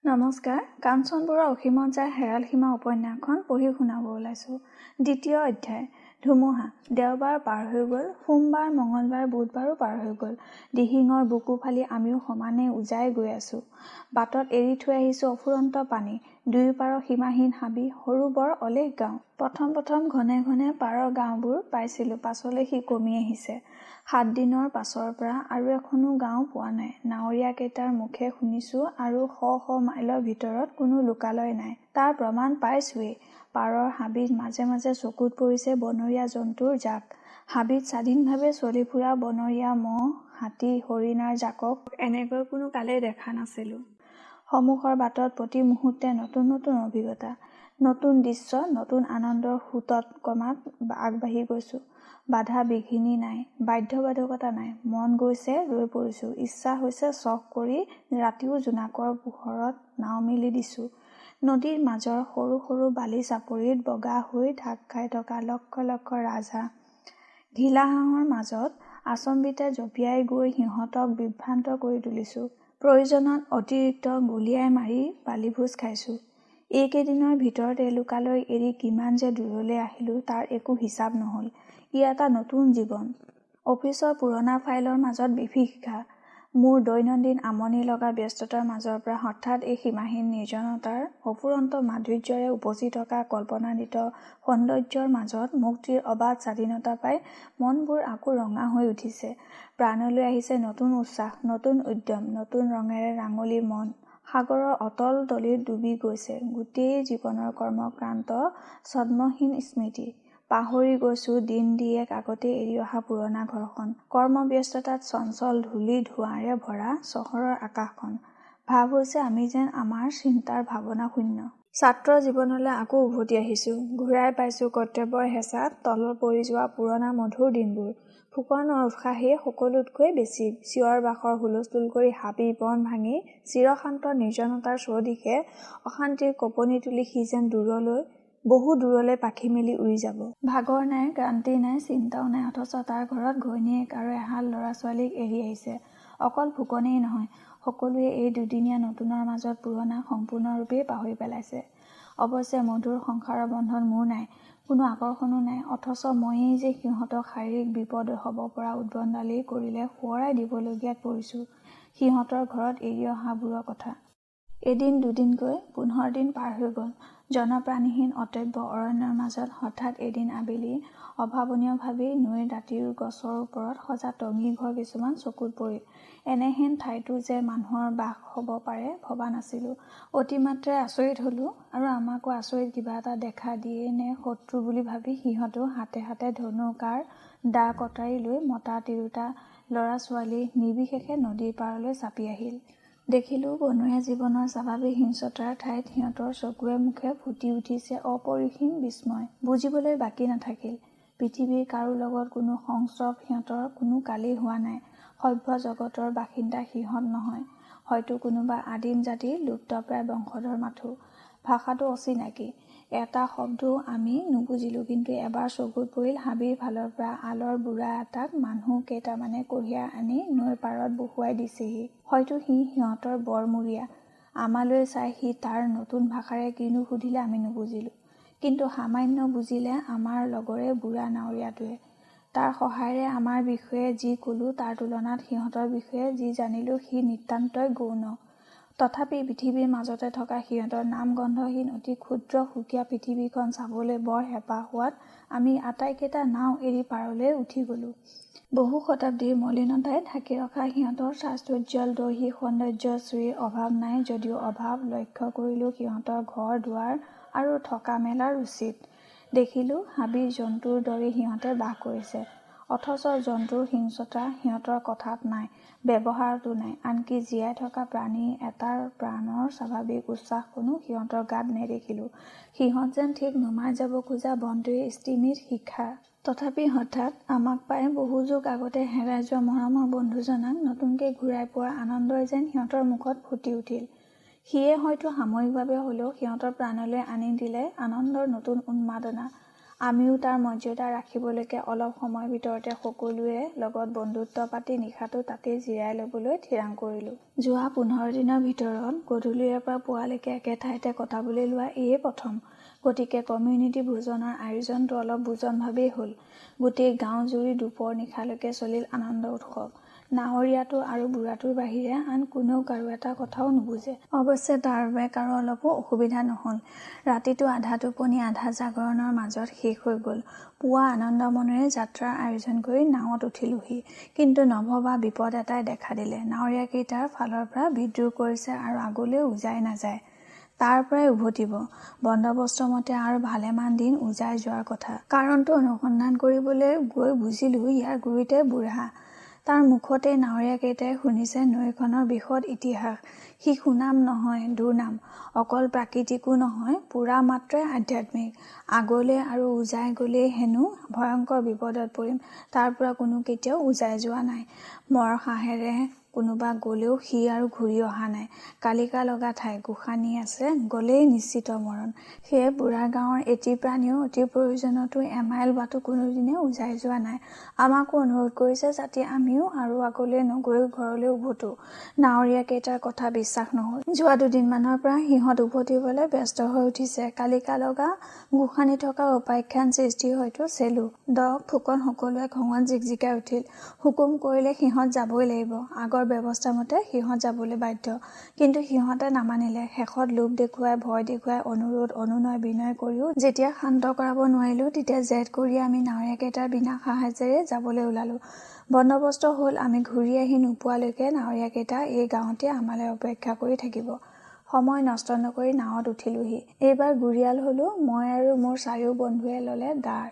নমস্কাৰ, কাঞ্চন বৰুৱা অসীমত যাৰ হেৰাল সীমা উপন্যাসখন পঢ়ি শুনাব ওলাইছোঁ। দ্বিতীয় অধ্যায়, ধুমুহা। দেওবাৰ পাৰ হৈ গ'ল, সোমবাৰ, মঙলবাৰ, বুধবাৰো পাৰ হৈ গ'ল। দিহিঙৰ বুকু ফালি আমিও সমানে উজাই গৈ আছোঁ। বাটত এৰি থৈ আহিছোঁ অফুৰন্ত পানী, দুয়োপাৰৰ সীমাহীন হাবি, সৰু বৰ অলেখ গাঁও। প্ৰথম ঘনে ঘনে পাৰৰ গাঁওবোৰ পাইছিলোঁ, পাছলৈ সি কমি আহিছে। 7 দিনৰ পাছৰ পৰা আৰু এখনো গাঁও পোৱা নাই। নাৱৰীয়াকেইটাৰ মুখে শুনিছোঁ আৰু শ মাইলৰ ভিতৰত কোনো লোকালয় নাই, তাৰ প্ৰমাণ পাইছোৱেই। পাৰৰ হাবিত মাজে মাজে চকুত পৰিছে বনৰীয়া জন্তুৰ জাক। হাবিত স্বাধীনভাৱে চলি ফুৰা বনৰীয়া মহ, হাতী, হৰিণাৰ জাকক এনেকৈ কোনো কালেই দেখা নাছিলোঁ। সন্মুখৰ বাটত প্ৰতি মুহূৰ্তে নতুন নতুন অভিজ্ঞতা, নতুন দৃশ্য, নতুন আনন্দৰ সোঁতত ক্ৰমাৎ আগবাঢ়ি গৈছোঁ। বাধা বিঘিনি নাই, বাধ্যবাধকতা নাই। মন গৈছে ৰৈ পৰিছোঁ, ইচ্ছা হৈছে চখ কৰি ৰাতিও জোনাকৰ পোহৰত নাও মেলি দিছোঁ। নদীৰ মাজৰ সৰু সৰু বালি চাপৰিত বগা হৈ ঢাক খাই থকা লক্ষ লক্ষ ৰাজহাঁহ, ঘিলা হাঁহৰ মাজত আচম্বিতে জঁপিয়াই গৈ সিহঁতক বিভ্ৰান্ত কৰি তুলিছোঁ। প্ৰয়োজনত অতিৰিক্ত গুলীয়াই মাৰি বালিভোজ খাইছোঁ। এইকেইদিনৰ ভিতৰতে লোকালয় এৰি কিমান যে দূৰলৈ আহিলোঁ তাৰ একো হিচাপ নহ'ল। ই এটা নতুন জীৱন। অফিচৰ পুৰণা ফাইলৰ মাজত বিভীষিকা। মোৰ দৈনন্দিন আমনি লগা ব্যস্ততাৰ মাজৰ পৰা হঠাৎ এই সীমাহীন নিৰ্জনতাৰ অফুৰন্ত মাধুৰ্যৰে উপচি থকা কল্পনাতীত সৌন্দৰ্যৰ মাজত মুক্তিৰ অবাধ স্বাধীনতা পাই মনবোৰ আকৌ ৰঙা হৈ উঠিছে। প্ৰাণলৈ আহিছে নতুন উৎসাহ, নতুন উদ্যম, নতুন ৰঙেৰে ৰাঙলী মন। সাগৰৰ অতল তলিত ডুবি গৈছে গোটেই জীৱনৰ কৰ্মক্ৰান্ত ছদ্মহীন স্মৃতি। পাহৰি গৈছোঁ দিন দিয়েক আগতে এৰি অহা পুৰণা ঘৰখন, কৰ্মব্যস্ততাত চঞ্চল ধূলি ধোঁৱাৰে ভৰা চহৰৰ আকাশখন। ভাৱ হৈছে আমি যেন আমাৰ চিন্তাৰ ভাৱনা শূন্য। ছাত্ৰ জীৱনলৈ আকৌ উভতি আহিছোঁ। ঘূৰাই পাইছোঁ কৰ্তব্যৰ হেঁচাত তল পৰি যোৱা পুৰণা মধুৰ দিনবোৰ। ফুকনৰ উৎসাহেই সকলোতকৈ বেছি। চিঞৰ বাখৰ হুলস্থুল কৰি হাবি বন ভাঙি চিৰশান্ত নিৰ্জনতাৰ চৌদিশে অশান্তিৰ কঁপনি তুলি সি যেন দূৰলৈ, বহু দূৰলৈ পাখি মেলি উৰি যাব। ভাগৰ নাই, ক্ৰান্তি নাই, চিন্তাও নাই, অথচ তাৰ ঘৰত ঘৈণীয়েক আৰু এহাল ল'ৰা ছোৱালীক এৰি আহিছে। অকল ফুকনেই নহয়, সকলোৱে এই দুদিনীয়া নতুনৰ মাজত পুৰণা সম্পূৰ্ণৰূপেই পাহৰি পেলাইছে। অৱশ্যে মধুৰ সংসাৰৰ বন্ধন মোৰ নাই, কোনো আকৰ্ষণো নাই, অথচ ময়েই যে সিহঁতক শাৰীৰিক বিপদ হ'ব পৰা উদ্ভণ্ডালি কৰিলে সোঁৱৰাই দিবলগীয়াত পৰিছোঁ সিহঁতৰ ঘৰত এৰি অহাবোৰৰ কথা। এদিন দুদিনকৈ 15 দিন পাৰ হৈ গ'ল। জনপ্ৰাণীহীন অটব্য অৰণ্যৰ মাজত হঠাৎ এদিন আবেলি অভাৱনীয়ভাৱেই নৈৰ দাঁতিৰ গছৰ ওপৰত সজা টঙি ঘৰ কিছুমান চকুত পৰিল। এনেহেন ঠাইতো যে মানুহৰ বাস হ'ব পাৰে ভবা নাছিলোঁ। অতিমাত্ৰাই আচৰিত হ'লোঁ আৰু আমাকো আচৰিত কিবা এটা দেখা দিয়ে নে শত্ৰু বুলি ভাবি সিহঁতেও হাতে হাতে ধনু কাঁড় দা কটাৰী লৈ মতা তিৰোতা ল'ৰা ছোৱালী নিৰ্বিশেষে নদীৰ পাৰলৈ চাপি আহিল। দেখিলোঁ বনৰীয়া জীৱনৰ স্বাভাৱিক হিংস্ৰতাৰ ঠাইত সিহঁতৰ চকুৱে মুখে ফুটি উঠিছে অপৰিসীম বিস্ময়। বুজিবলৈ বাকী নাথাকিল। পৃথিৱীৰ কাৰো লগত কোনো সংস্ৰৱ সিহঁতৰ কোনো কালেই হোৱা নাই। সভ্য জগতৰ বাসিন্দা সিহঁত নহয়, হয়তো কোনোবা আদিম জাতিৰ লুপ্তপ্ৰায় বংশধৰ মাথো। ভাষাটো অচিনাকি, এটা শব্দও আমি নুবুজিলোঁ, কিন্তু এবাৰ চকুত পৰিল হাবিৰ ফালৰ পৰা আলৰ বুঢ়া এটাক মানুহ কেইটামানে কঢ়িয়াই আনি নৈৰ পাৰত বহুৱাই দিছেহি। হয়তো সি সিহঁতৰ বৰমূৰীয়া। আমালৈ চাই সি তাৰ নতুন ভাষাৰে কিনো সুধিলে আমি নুবুজিলোঁ, কিন্তু সামান্য বুজিলে আমাৰ লগৰে বুঢ়া নাৱৰীয়াটোৱে। তাৰ সহায়েৰে আমাৰ বিষয়ে যি ক'লোঁ তাৰ তুলনাত সিহঁতৰ বিষয়ে যি জানিলোঁ সি নিতান্তই গৌণ। তথাপি পৃথিৱীৰ মাজতে থকা সিহঁতৰ নামগন্ধহীন অতি ক্ষুদ্ৰ সুকীয়া পৃথিৱীখন চাবলৈ বৰ হেঁপাহ হোৱাত আমি আটাইকেইটা নাও এৰি পাৰলৈ উঠি গ'লোঁ। বহু শতাব্দীৰ মলিনতাই ঢাকি ৰখা সিহঁতৰ শ্বাসোজ্জ্বল দৈহিক সৌন্দৰ্যশ্ৰীৰ অভাৱ নাই যদিও অভাৱ লক্ষ্য কৰিলোঁ সিহঁতৰ ঘৰ দুৱাৰ আৰু থকা মেলাৰ ৰুচিত। দেখিলোঁ হাবিৰ জন্তুৰ দৰেই সিহঁতে বাস কৰিছে, অথচ জন্তুৰ হিংস্ৰতা সিহঁতৰ কথাত নাই, ব্যৱহাৰতো নাই। আনকি জীয়াই থকা প্ৰাণী এটাৰ প্ৰাণৰ স্বাভাৱিক উচ্ছ্বাসকণো সিহঁতৰ গাত নেদেখিলোঁ। সিহঁত যেন ঠিক নমাই যাব খোজা বন্তিৰ স্তিমিত শিখা। তথাপি হঠাৎ আমাক পাই বহু যুগ আগতে হেৰাই যোৱা মৰমৰ বন্ধুজনাক নতুনকৈ ঘূৰাই পোৱাৰ আনন্দই যেন সিহঁতৰ মুখত ফুটি উঠিল। সিয়ে হয়তো সাময়িকভাৱে হ'লেও সিহঁতৰ প্ৰাণলৈ আনি দিলে আনন্দৰ নতুন উন্মাদনা। আমিও তাৰ মৰ্যাদা ৰাখিবলৈকে অলপ সময়ৰ ভিতৰতে সকলোৰে লগত বন্ধুত্ব পাতি নিশাটো তাতেই জিৰাই ল'বলৈ থিৰাং কৰিলোঁ। যোৱা 15 দিনৰ ভিতৰত গধূলিৰে পৰা পুৱালৈকে একে ঠাইতে কটাবলৈ লোৱা এয়ে প্ৰথম। গতিকে কমিউনিটি ভোজনৰ আয়োজনটো অলপ বুজনভাৱেই হ'ল। গোটেই গাঁও জুৰি দুপৰ নিশালৈকে চলিল আনন্দ উৎসৱ। নাৱৰীয়াটো আৰু বুঢ়াটোৰ বাহিৰে আন কোনেও কাৰো এটা কথাও নুবুজে। অৱশ্যে তাৰ বাবে কাৰো অলপো অসুবিধা নহ'ল। ৰাতিটো আধা টোপনি আধা জাগৰণৰ মাজত শেষ হৈ গ'ল। পুৱা আনন্দ মনেৰে যাত্ৰাৰ আয়োজন কৰি নাৱত উঠিলোহি। কিন্তু নভবা বিপদ এটাই দেখা দিলে। নাৱৰীয়াকেইটাৰ ফালৰ পৰা বিদ্ৰোহ কৰিছে আৰু আগলৈ উজাই নাযায়। তাৰ পৰাই উভতিব। বন্দবস্ত মতে আৰু ভালেমান দিন উজাই যোৱাৰ কথা। কাৰণটো অনুসন্ধান কৰিবলৈ গৈ বুজিলোঁ ইয়াৰ গুৰিতে বুঢ়া। তাৰ মুখতেই নাৱৰীয়াকেইটাই শুনিছে নৈখনৰ বিশদ ইতিহাস। সি সুনাম নহয় দুৰ্নাম। অকল প্ৰাকৃতিকো নহয়, পুৰা মাত্ৰাই আধ্যাত্মিক। আগলৈ আৰু উজাই গ'লেই হেনো ভয়ংকৰ বিপদত পৰিম। তাৰ পৰা কোনো কেতিয়াও উজাই যোৱা নাই। মৰসাহেৰে কোনোবা গ'লেও সি আৰু ঘূৰি অহা নাই। কালিকা লগা ঠাই, গোসানী আছে, গ'লেই নিশ্চিত মৰণ। সেয়ে বুঢ়া গাঁৱৰ এটি প্ৰাণীও অতি প্ৰয়োজনতো এমাইল বাটো কোনোদিনে উজাই যোৱা নাই। আমাকো অনুৰোধ কৰিছে যাতে আমিও আৰু আগলৈ নগৈ ঘৰলৈ উভতো। নাৱৰীয়াকেইটাৰ কথা বিশ্বাস নহ'ল। যোৱা দুদিনমানৰ পৰা সিহঁত উভতিবলৈ ব্যস্ত হৈ উঠিছে। কালিকা লগা গোসানী থকা উপাখ্যান সৃষ্টি হয়তো চেলু, দক, ফুকন সকলোৱে খঙত জিকজিকাই উঠিল। হুকুম কৰিলে সিহঁত যাবই লাগিব। আগৰ ব্যৱস্থা মতে সিহঁত যাবলৈ বাধ্য। কিন্তু সিহঁতে নামানিলে। শেষত লোভ দেখুৱাই, ভয় দেখুৱাই, অনুৰোধ অনুনয় বিনয় কৰিও যেতিয়া শান্ত কৰাব নোৱাৰিলোঁ, তেতিয়া জেদ কৰি আমি নাৱৰীয়াকেইটাৰ বিনা সাহায্যেৰে যাবলৈ ওলালোঁ। বন্দবস্ত হ'ল আমি ঘূৰি আহি নোপোৱালৈকে নাৱৰীয়াকেইটা এই গাঁৱতে আমালৈ অপেক্ষা কৰি থাকিব। সময় নষ্ট নকৰি নাৱত উঠিলোহি। এইবাৰ গুৰিয়াল হ'লোঁ। মই আৰু মোৰ চাৰিও বন্ধুৱে ল'লে ডাৰ।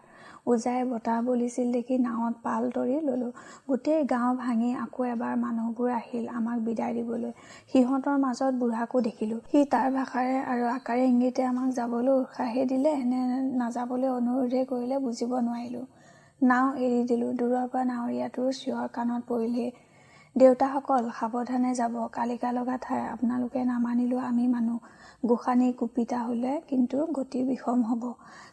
উজাই বতাহ বলিছিল দেখি নাৱত পাল তৰি ল'লোঁ। গোটেই গাঁও ভাঙি আকৌ এবাৰ মানুহবোৰ আহিল আমাক বিদায় দিবলৈ। সিহঁতৰ মাজত বুঢ়াকো দেখিলোঁ। সি তাৰ ভাষাৰে আৰু আকাৰে ইংগিতে আমাক যাবলৈ উৎসাহে দিলে নে নাযাবলৈ অনুৰোধে কৰিলে বুজিব নোৱাৰিলোঁ। নাও এৰি দিলোঁ। দূৰৰ পৰা নাৱৰীয়াটোৰ চিঞৰ কাণত পৰিলহি। দেউতাসকল সাৱধানে যাব। কালিকা লগা ঠাই। আপোনালোকে নামানিলেও আমি মানো। গোসানী কুপিতা হ'লে কিন্তু গতি বিষম হ'ব।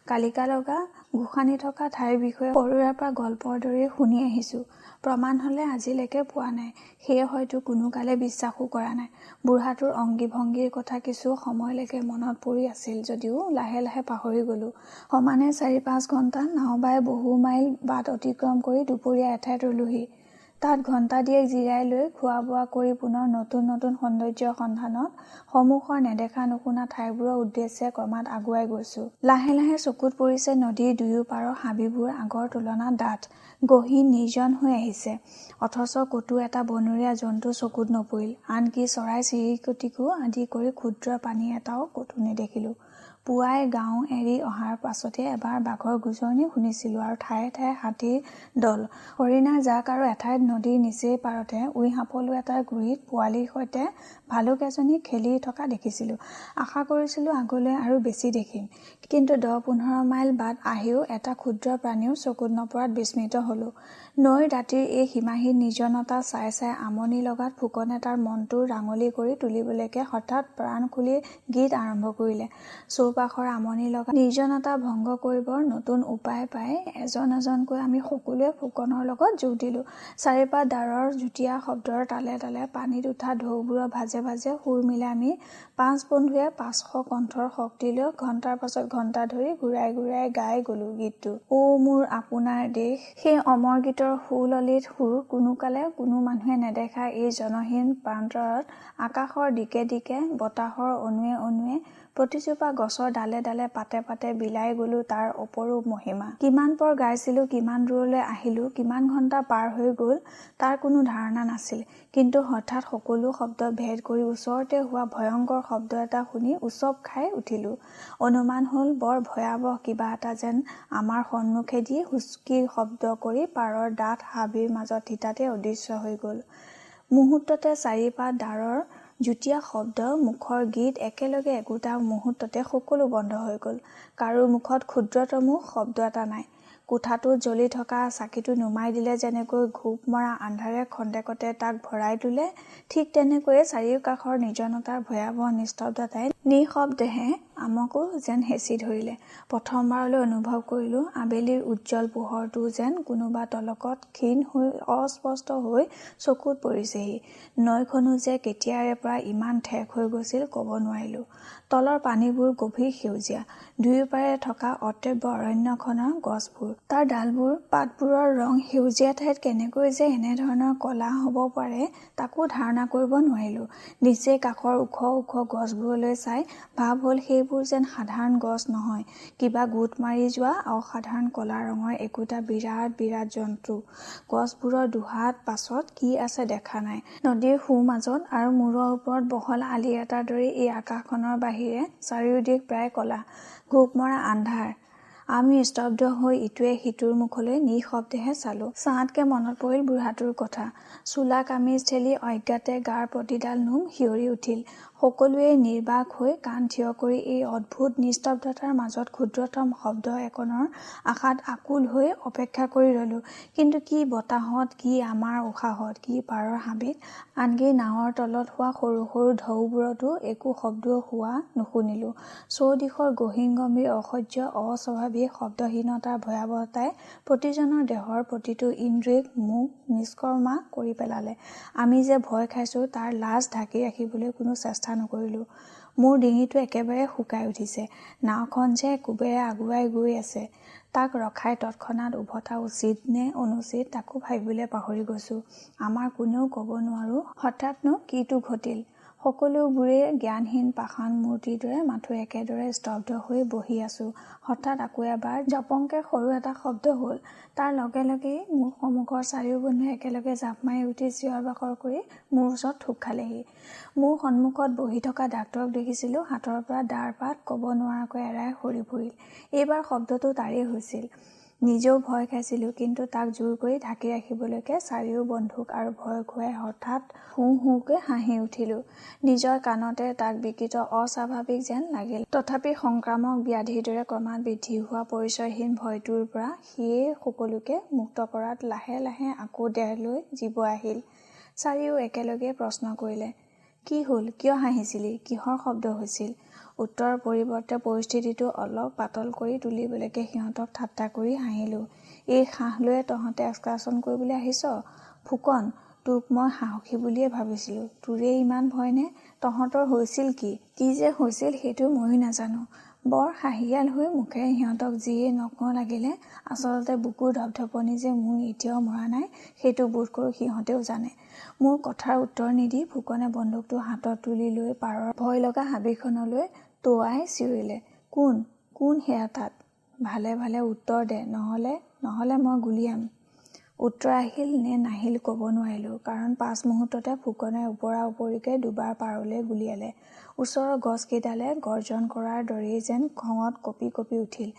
কালিকা লগা গোসানী থকা ঠাইৰ বিষয়ে সৰুৰে পৰা গল্পৰ দৰেই শুনি আহিছোঁ। প্ৰমাণ হ'লে আজিলৈকে পোৱা নাই। সেয়ে হয়তো কোনো কালে বিশ্বাসো কৰা নাই। বুঢ়াটোৰ অংগী ভংগীৰ কথা কিছু সময়লৈকে মনত পৰি আছিল যদিও লাহে লাহে পাহৰি গ'লোঁ। সমানে ৪-৫ ঘণ্টা নাও বাই বহু মাইল বাট অতিক্ৰম কৰি দুপৰীয়া এঠাইত ৰলোহি। তাত ঘণ্টা দিয়েক জিৰাই লৈ খোৱা বোৱা কৰি পুনৰ নতুন নতুন সৌন্দৰ্যৰ সন্ধানত সন্মুখৰ নেদেখা নুশুনা ঠাইবোৰৰ উদ্দেশ্যে ক্ৰমাৎ আগুৱাই গৈছোঁ। লাহে লাহে চকুত পৰিছে নদীৰ দুয়ো পাৰৰ হাবিবোৰ আগৰ তুলনাত ডাঠ, গহীন, নিৰ্জন হৈ আহিছে। অথচ ক'তো এটা বনৰীয়া জন্তু চকুত নপৰিল। আনকি চৰাই চিৰিকটিকো আদি কৰি ক্ষুদ্ৰ প্ৰাণী এটাও ক'তো নেদেখিলোঁ। পুৱাই গাঁও এৰি অহাৰ পাছতে এবাৰ বাঘৰ গোজৰণি শুনিছিলোঁ আৰু ঠায়ে ঠায়ে হাতীৰ দল, হৰিণাৰ জাক আৰু এঠাইত নদীৰ নিচেই পাৰতে উইহাপলু এটাৰ গুৰিত পোৱালিৰ সৈতে ভালুক এজনী খেলি থকা দেখিছিলোঁ। আশা কৰিছিলোঁ আগলৈ আৰু বেছি দেখিম। কিন্তু ১০-১৫ মাইল বাট আহিও এটা ক্ষুদ্ৰ প্ৰাণীও চকুত নপৰাত বিস্মিত হ'লোঁ। নৈৰ দাঁতিৰ এই সীমাহীন নিৰ্জনতা চাই চাই আমনি লগাত ফুকনে তাৰ মনটো ৰাঙলী কৰি তুলিবলৈকে হঠাৎ প্ৰাণ খুলি গীত আৰম্ভ কৰিলে। চৌপাশৰ আমনি লগা নিৰ্জনতা ভংগ কৰিবৰ নতুন উপায় পাই এজন এজনকৈ আমি সকলোৱে ফুকনৰ লগত যোগ দিলোঁ। চাৰিপাত দাৰৰ যুটীয়া শব্দৰ তালে তালে পানীত উঠা ঢৌবোৰৰ ভাজে ভাজে সুৰ মিলাই আমি ৫ বন্ধুৱে ৫০০ কণ্ঠৰ শক্তি লৈ ঘণ্টাৰ পাছত ঘণ্টা ধৰি ঘূৰাই ঘূৰাই গাই গ'লোঁ গীতটো। অ মোৰ আপোনাৰ দেশ। সেই অমৰ গীতৰ সুললিত সুৰ কোনোকালে কোনো মানুহে নেদেখা এই জনহীন প্ৰান্তৰত আকাশৰ দিকে দিকে বতাহৰ অনুৱে অনুৱে প্ৰতিজোপা গছৰ ডালে ডালে পাতে পাতে বিলাই গ'লোঁ তাৰ অপৰূপ মহিমা। কিমান পৰ গাইছিলোঁ, কিমান দূৰলৈ আহিলোঁ, কিমান ঘণ্টা পাৰ হৈ গ'ল তাৰ কোনো ধাৰণা নাছিল। কিন্তু হঠাৎ সকলো শব্দ ভেদ কৰি ওচৰতে হোৱা ভয়ংকৰ শব্দ এটা শুনি উচপ খাই উঠিলোঁ। অনুমান হ'ল বৰ ভয়াৱহ কিবা এটা যেন আমাৰ সন্মুখেদি হুচকিৰ শব্দ কৰি পাৰৰ ডাঠ হাবিৰ মাজত থিতাতে অদৃশ্য হৈ গ'ল। মুহূৰ্ততে চাৰিপাত দাৰৰ যুটীয়া শব্দ, মুখৰ গীত একেলগে একোটা মুহূৰ্ততে সকলো বন্ধ হৈ গ'ল। কাৰো মুখত ক্ষুদ্ৰতমো শব্দ এটা নাই। কোঠাটোত জ্বলি থকা চাকিটো নুমাই দিলে যেনেকৈ ঘূপ মৰা আন্ধাৰে খন্তেকতে তাক ভৰাই তোলে, ঠিক তেনেকৈয়ে চাৰিওকাষৰ নিৰ্জনতাৰ ভয়াৱহ নিস্তব্ধতাই নিঃশব্দেহে আমাকো যেন হেঁচি ধৰিলে। প্ৰথমবাৰলৈ অনুভৱ কৰিলোঁ আবেলিৰ উজ্জ্বল পোহৰটো যেন কোনোবা তলকত ক্ষীণ হৈ অস্পষ্ট হৈ চকুত পৰিছেহি। নৈখনো যে কেতিয়াৰে পৰা ইমান ঠেক হৈ গৈছিল ক'ব নোৱাৰিলোঁ। তলৰ পানীবোৰ গভীৰ সেউজীয়া, দুয়োপাৰে থকা অতব্য অৰণ্যখনৰ গছবোৰ, তাৰ ডালবোৰ, পাতবোৰৰ ৰং সেউজীয়া ঠাইত কেনেকৈ যে এনেধৰণৰ ক'লা হ'ব পাৰে তাকো ধাৰণা কৰিব নোৱাৰিলোঁ। নিজেই কাষৰ ওখ ওখ গছবোৰলৈ চাই ভাৱ হ'ল সেইবোৰ যেন সাধাৰণ গছ নহয়, কিবা গোট মাৰি যোৱা অসাধাৰণ ক'লা ৰঙৰ একোটা বিৰাট বিৰাট জন্তু। গছবোৰৰ দুহাত পাছত কি আছে দেখা নাই। নদীৰ সোঁ মাজত আৰু মূৰৰ ওপৰত বহল আলি এটাৰ দৰে এই আকাশখনৰ বাহিৰে চাৰিওদিশ প্ৰায় ক'লা, ঘোপ মৰা আন্ধাৰ। আমি স্তব্ধ হৈ ইটোৱে সিটোৰ মুখলৈ নিঃশব্দেহে চালোঁ। চাওঁতকে মনত পৰিল বুঢ়াটোৰ কথা। চোলা কামিজ ঠেলি অজ্ঞাতে গাৰ প্ৰতিডাল নোম শিয়ৰি উঠিল। সকলোৱে নিৰ্বাক হৈ কাণ থিয় কৰি এই অদ্ভুত নিস্তব্ধতাৰ মাজত ক্ষুদ্ৰতম শব্দ একণৰ আশাত আকুল হৈ অপেক্ষা কৰি ৰ'লোঁ। কিন্তু কি বতাহত, কি আমাৰ উশাহত, কি পাৰৰ হাবিত, আনকি নাৱৰ তলত হোৱা সৰু সৰু ঢৌবোৰতো একো শব্দ হোৱা নুশুনিলোঁ। চৌদিশৰ গহীন গম্ভীৰ অসহ্য অস্বাভাৱিক শব্দহীনতাৰ ভয়াৱহতাই প্ৰতিজনৰ দেহৰ প্ৰতিটো ইন্দ্ৰিয়ক মুখ নিষ্কৰ্মা কৰি পেলালে। আমি যে ভয় খাইছোঁ তাৰ লাজ ঢাকি ৰাখিবলৈ কোনো চেষ্টা নকৰিলোঁ। মোৰ ডিঙিটো একেবাৰে শুকাই উঠিছে। নাওখন যে কুবেৰে আগুৱাই গৈ আছে, তাক ৰখাই তৎক্ষণাত উভতা উচিত নে অনুচিত তাকো ভাবিবলৈ পাহৰি গৈছোঁ। আমাৰ কোনেও ক'ব নোৱাৰোঁ হঠাৎনো কিটো ঘটিল। সকলোবোৰেই জ্ঞানহীন পাষাণ মূৰ্তিৰ দৰে মাথো একেদৰে স্তব্ধ হৈ বহি আছোঁ। হঠাৎ আকৌ এবাৰ জপংকে সৰু এটা শব্দ হ'ল। তাৰ লগে লগেই মোৰ সন্মুখৰ চাৰিও বন্ধুৱে একেলগে জাপ মাৰি উঠি চিঞৰ বাখৰ কৰি মোৰ ওচৰত থুপ খালেহি। মোৰ সন্মুখত বহি থকা ডাক্তৰক দেখিছিলোঁ হাতৰ পৰা দাৰ পাত ক'ব নোৱাৰাকৈ এৰাই সৰি পৰিল। এইবাৰ শব্দটো তাৰেই হৈছিল। নিজেও ভয় খাইছিলোঁ, কিন্তু তাক জোৰ কৰি ঢাকি ৰাখিবলৈকে চাৰিও বন্ধুক আৰু ভয় খুৱাই হঠাৎ হুঁ হুঁকৈ হাঁহি উঠিলোঁ। নিজৰ কাণতে তাক বিকৃত অস্বাভাৱিক যেন লাগিল। তথাপি সংক্ৰামক ব্যাধিৰ দৰে ক্ৰমাৎ বৃদ্ধি হোৱা পৰিচয়হীন ভয়টোৰ পৰা সিয়েই সকলোকে মুক্ত কৰাত লাহে লাহে আকৌ দেহ লৈ জীৱ আহিল। চাৰিও একেলগে প্ৰশ্ন কৰিলে, কি হ'ল, কিয় হাঁহিছিলি, কিহৰ শব্দ হৈছিল? উত্তৰৰ পৰিৱৰ্তে পৰিস্থিতিটো অলপ পাতল কৰি তুলিবলৈকে সিহঁতক ঠাট্টা কৰি হাঁহিলোঁ। এই সাহ লৈয়ে তহঁতে এক্সকাৰচন কৰিবলৈ আহিছ? ফুকন, তোক মই সাহসী বুলিয়ে ভাবিছিলোঁ, তোৰেই ইমান ভয়নে? তহঁতৰ হৈছিল কি? কি যে হৈছিল সেইটো ময়ো নাজানো। বৰ হাঁহিয়াল হৈ মুখেৰে সিহঁতক যিয়েই নকওঁ লাগিলে, আচলতে বুকুৰ ধপধপনি যে মোৰ এতিয়াও মৰা নাই সেইটো বোধ কৰোঁ সিহঁতেও জানে। মোৰ কথাৰ উত্তৰ নিদি ফুকনে বন্দুকটো হাতত তুলি লৈ পাৰৰ ভয় লগা হাবিখনলৈ টৌৱাই চিঞৰিলে, কোন কোন সেয়া তাত? ভালে ভালে উত্তৰ দে, নহ'লে মই গুলীয়াম। উত্তৰ আহিল নে নাহিল ক'ব নোৱাৰিলোঁ, কাৰণ পাছ মুহূৰ্ততে ফুকনে ওপৰা ওপৰিকৈ দুবাৰ পাৰলৈ গুলীয়ালে। ওচৰৰ গছকেইডালে গৰ্জন কৰাৰ দৰেই যেন খঙত কঁপি কঁপি উঠিল।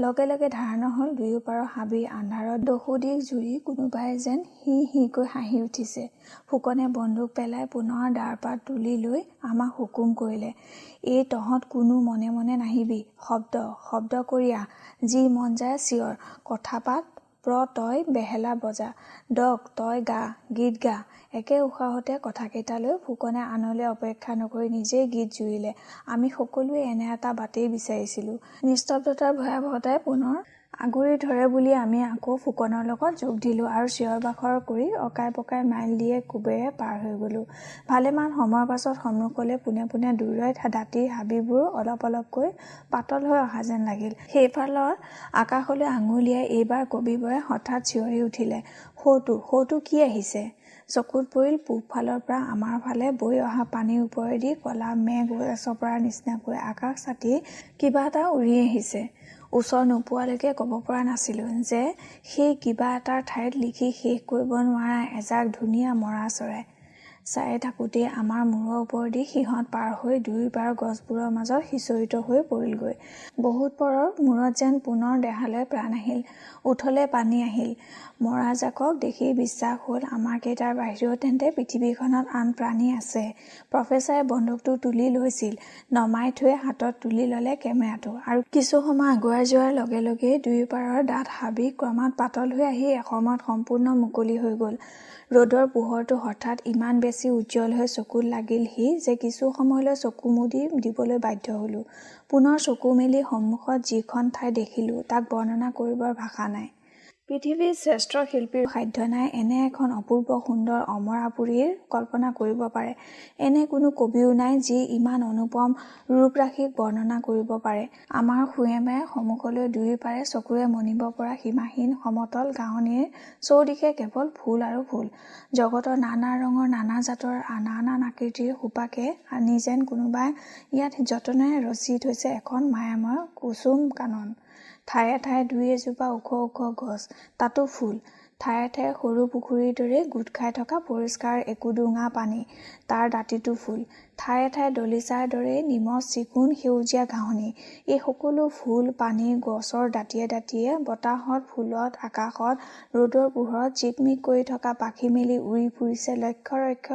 লগে লগে ধাৰণা হ'ল দুয়োপাৰৰ হাবিৰ আন্ধাৰত দহোদিশ জুৰি কোনোবাই যেন হি হিকৈ হাঁহি উঠিছে। ফুকনে বন্দুক পেলাই পুনৰ দাৰপাত তুলি লৈ আমাক হুকুম কৰিলে, এই তহঁত কোনো মনে মনে নাহিবি, শব্দ কৰি আহ, যি মন যায় চিঞৰ, কথা পাত, তই বেহেলা বজা, ডক তই গা, গীত গা। একে উশাহতে কথাকেইটা লৈ ফুকনে আনলৈ অপেক্ষা নকৰি নিজেই গীত জুৰিলে। আমি সকলোৱে এনে এটা বাটেই বিচাৰিছিলোঁ। নিস্তব্ধতাৰ ভয়াৱহতাই পুনৰ আগুৰি ধৰে বুলি আমি আকৌ ফুকনৰ লগত যোগ দিলোঁ আৰু চিঞৰ বাখৰ কৰি অকাই পকাই মাইল দিয়ে কোবেৰে পাৰ হৈ গ'লোঁ। ভালেমান সময়ৰ পাছত সন্মুখলৈ পোনে পোনে দূৰৈত দাঁতিৰ হাবিবোৰ অলপ অলপকৈ পাতল হৈ অহা যেন লাগিল। সেইফালৰ আকাশলৈ আঙুলিয়াই এইবাৰ কবিবৰে হঠাৎ চিঞৰি উঠিলে, সৌটো কি আহিছে? চকুত পৰিল পূবফালৰ পৰা আমাৰ ফালে বৈ অহা পানীৰ ওপৰেদি ক'লা মেঘ চপৰাৰ নিচিনাকৈ আকাশ চাটি কিবা এটা উৰি আহিছে। ওচৰ নোপোৱালৈকে ক'ব পৰা নাছিলোঁ যে সেই কিবা এটাৰ ঠাইত লিখি শেষ কৰিব নোৱাৰা এজাক ধুনীয়া মৰা চৰাই। চাই থাকোঁতেই আমাৰ মূৰৰ ওপৰেদি সিহঁত পাৰ হৈ দুয়োপাৰ গছবোৰৰ মাজত সিঁচৰিত হৈ পৰিলগৈ। বহুত পৰৰ মূৰত যেন পুনৰ দেহালৈ প্ৰাণ আহিল, ওঠলৈ পানী আহিল। মৰাজাকক দেখি বিশ্বাস হ'ল আমাৰ কেইটাৰ বাহিৰেও তেন্তে পৃথিৱীখনত আন প্ৰাণী আছে। প্ৰফেচাৰে বন্দুকটো তুলি লৈছিল, নমাই থৈ হাতত তুলি ল'লে কেমেৰাটো, আৰু কিছু সময় আগুৱাই যোৱাৰ লগে লগেই দুয়োপাৰৰ ডাঠ হাবি ক্ৰমাৎ পাতল হৈ আহি এসময়ত সম্পূৰ্ণ মুকলি হৈ গ'ল। ৰ'দৰ পোহৰটো হঠাৎ ইমান বেছি উজ্জ্বল হৈ চকুত লাগিলহি যে কিছু সময়লৈ চকু মুদি দিবলৈ বাধ্য হ'লোঁ। পুনৰ চকু মেলি সন্মুখত যিখন ঠাই দেখিলোঁ তাক বৰ্ণনা কৰিবৰ ভাষা নাই। পৃথিৱীৰ শ্ৰেষ্ঠ শিল্পীৰ সাধ্য নাই এনে এখন অপূৰ্ব সুন্দৰ অমৰাপুৰীৰ কল্পনা কৰিব পাৰে। এনে কোনো কবিও নাই যি ইমান অনুপম ৰূপৰাশিক বৰ্ণনা কৰিব পাৰে। আমাৰ সোঁৱে-বায়ে সন্মুখলৈ দুয়োপাৰে চকুৰে মনিব পৰা সীমাহীন সমতল ঘাঁহনিৰ চৌদিশে কেৱল ফুল আৰু ফুল। জগতৰ নানা ৰঙৰ, নানা জাতৰ, নানান আকৃতিৰ সোপাকে আনি যেন কোনোবাই ইয়াত যতনেৰে ৰচি থৈছে এখন মায়াময় কুসুম কানন। ঠায়ে ঠায়ে দুই এজোপা ওখ ওখ গছ, তাতো ফুল। ঠায়ে ঠায়ে সৰু পুখুৰীৰ দৰে গোট খাই থকা পৰিষ্কাৰ একোডোঙা পানী, তাৰ দাঁতিতো ফুল। ঠায়ে ঠায়ে দলিচাৰ দৰে নিমজ চিকুণ সেউজীয়া ঘাঁহনি। এই সকলো ফুল, পানী, গছৰ দাঁতিয়ে দাঁতিয়ে বতাহত, ফুলত, আকাশত, ৰ'দৰ পোহৰত জিকমিক কৰি থকা পাখি মেলি উৰি ফুৰিছে লক্ষ লক্ষ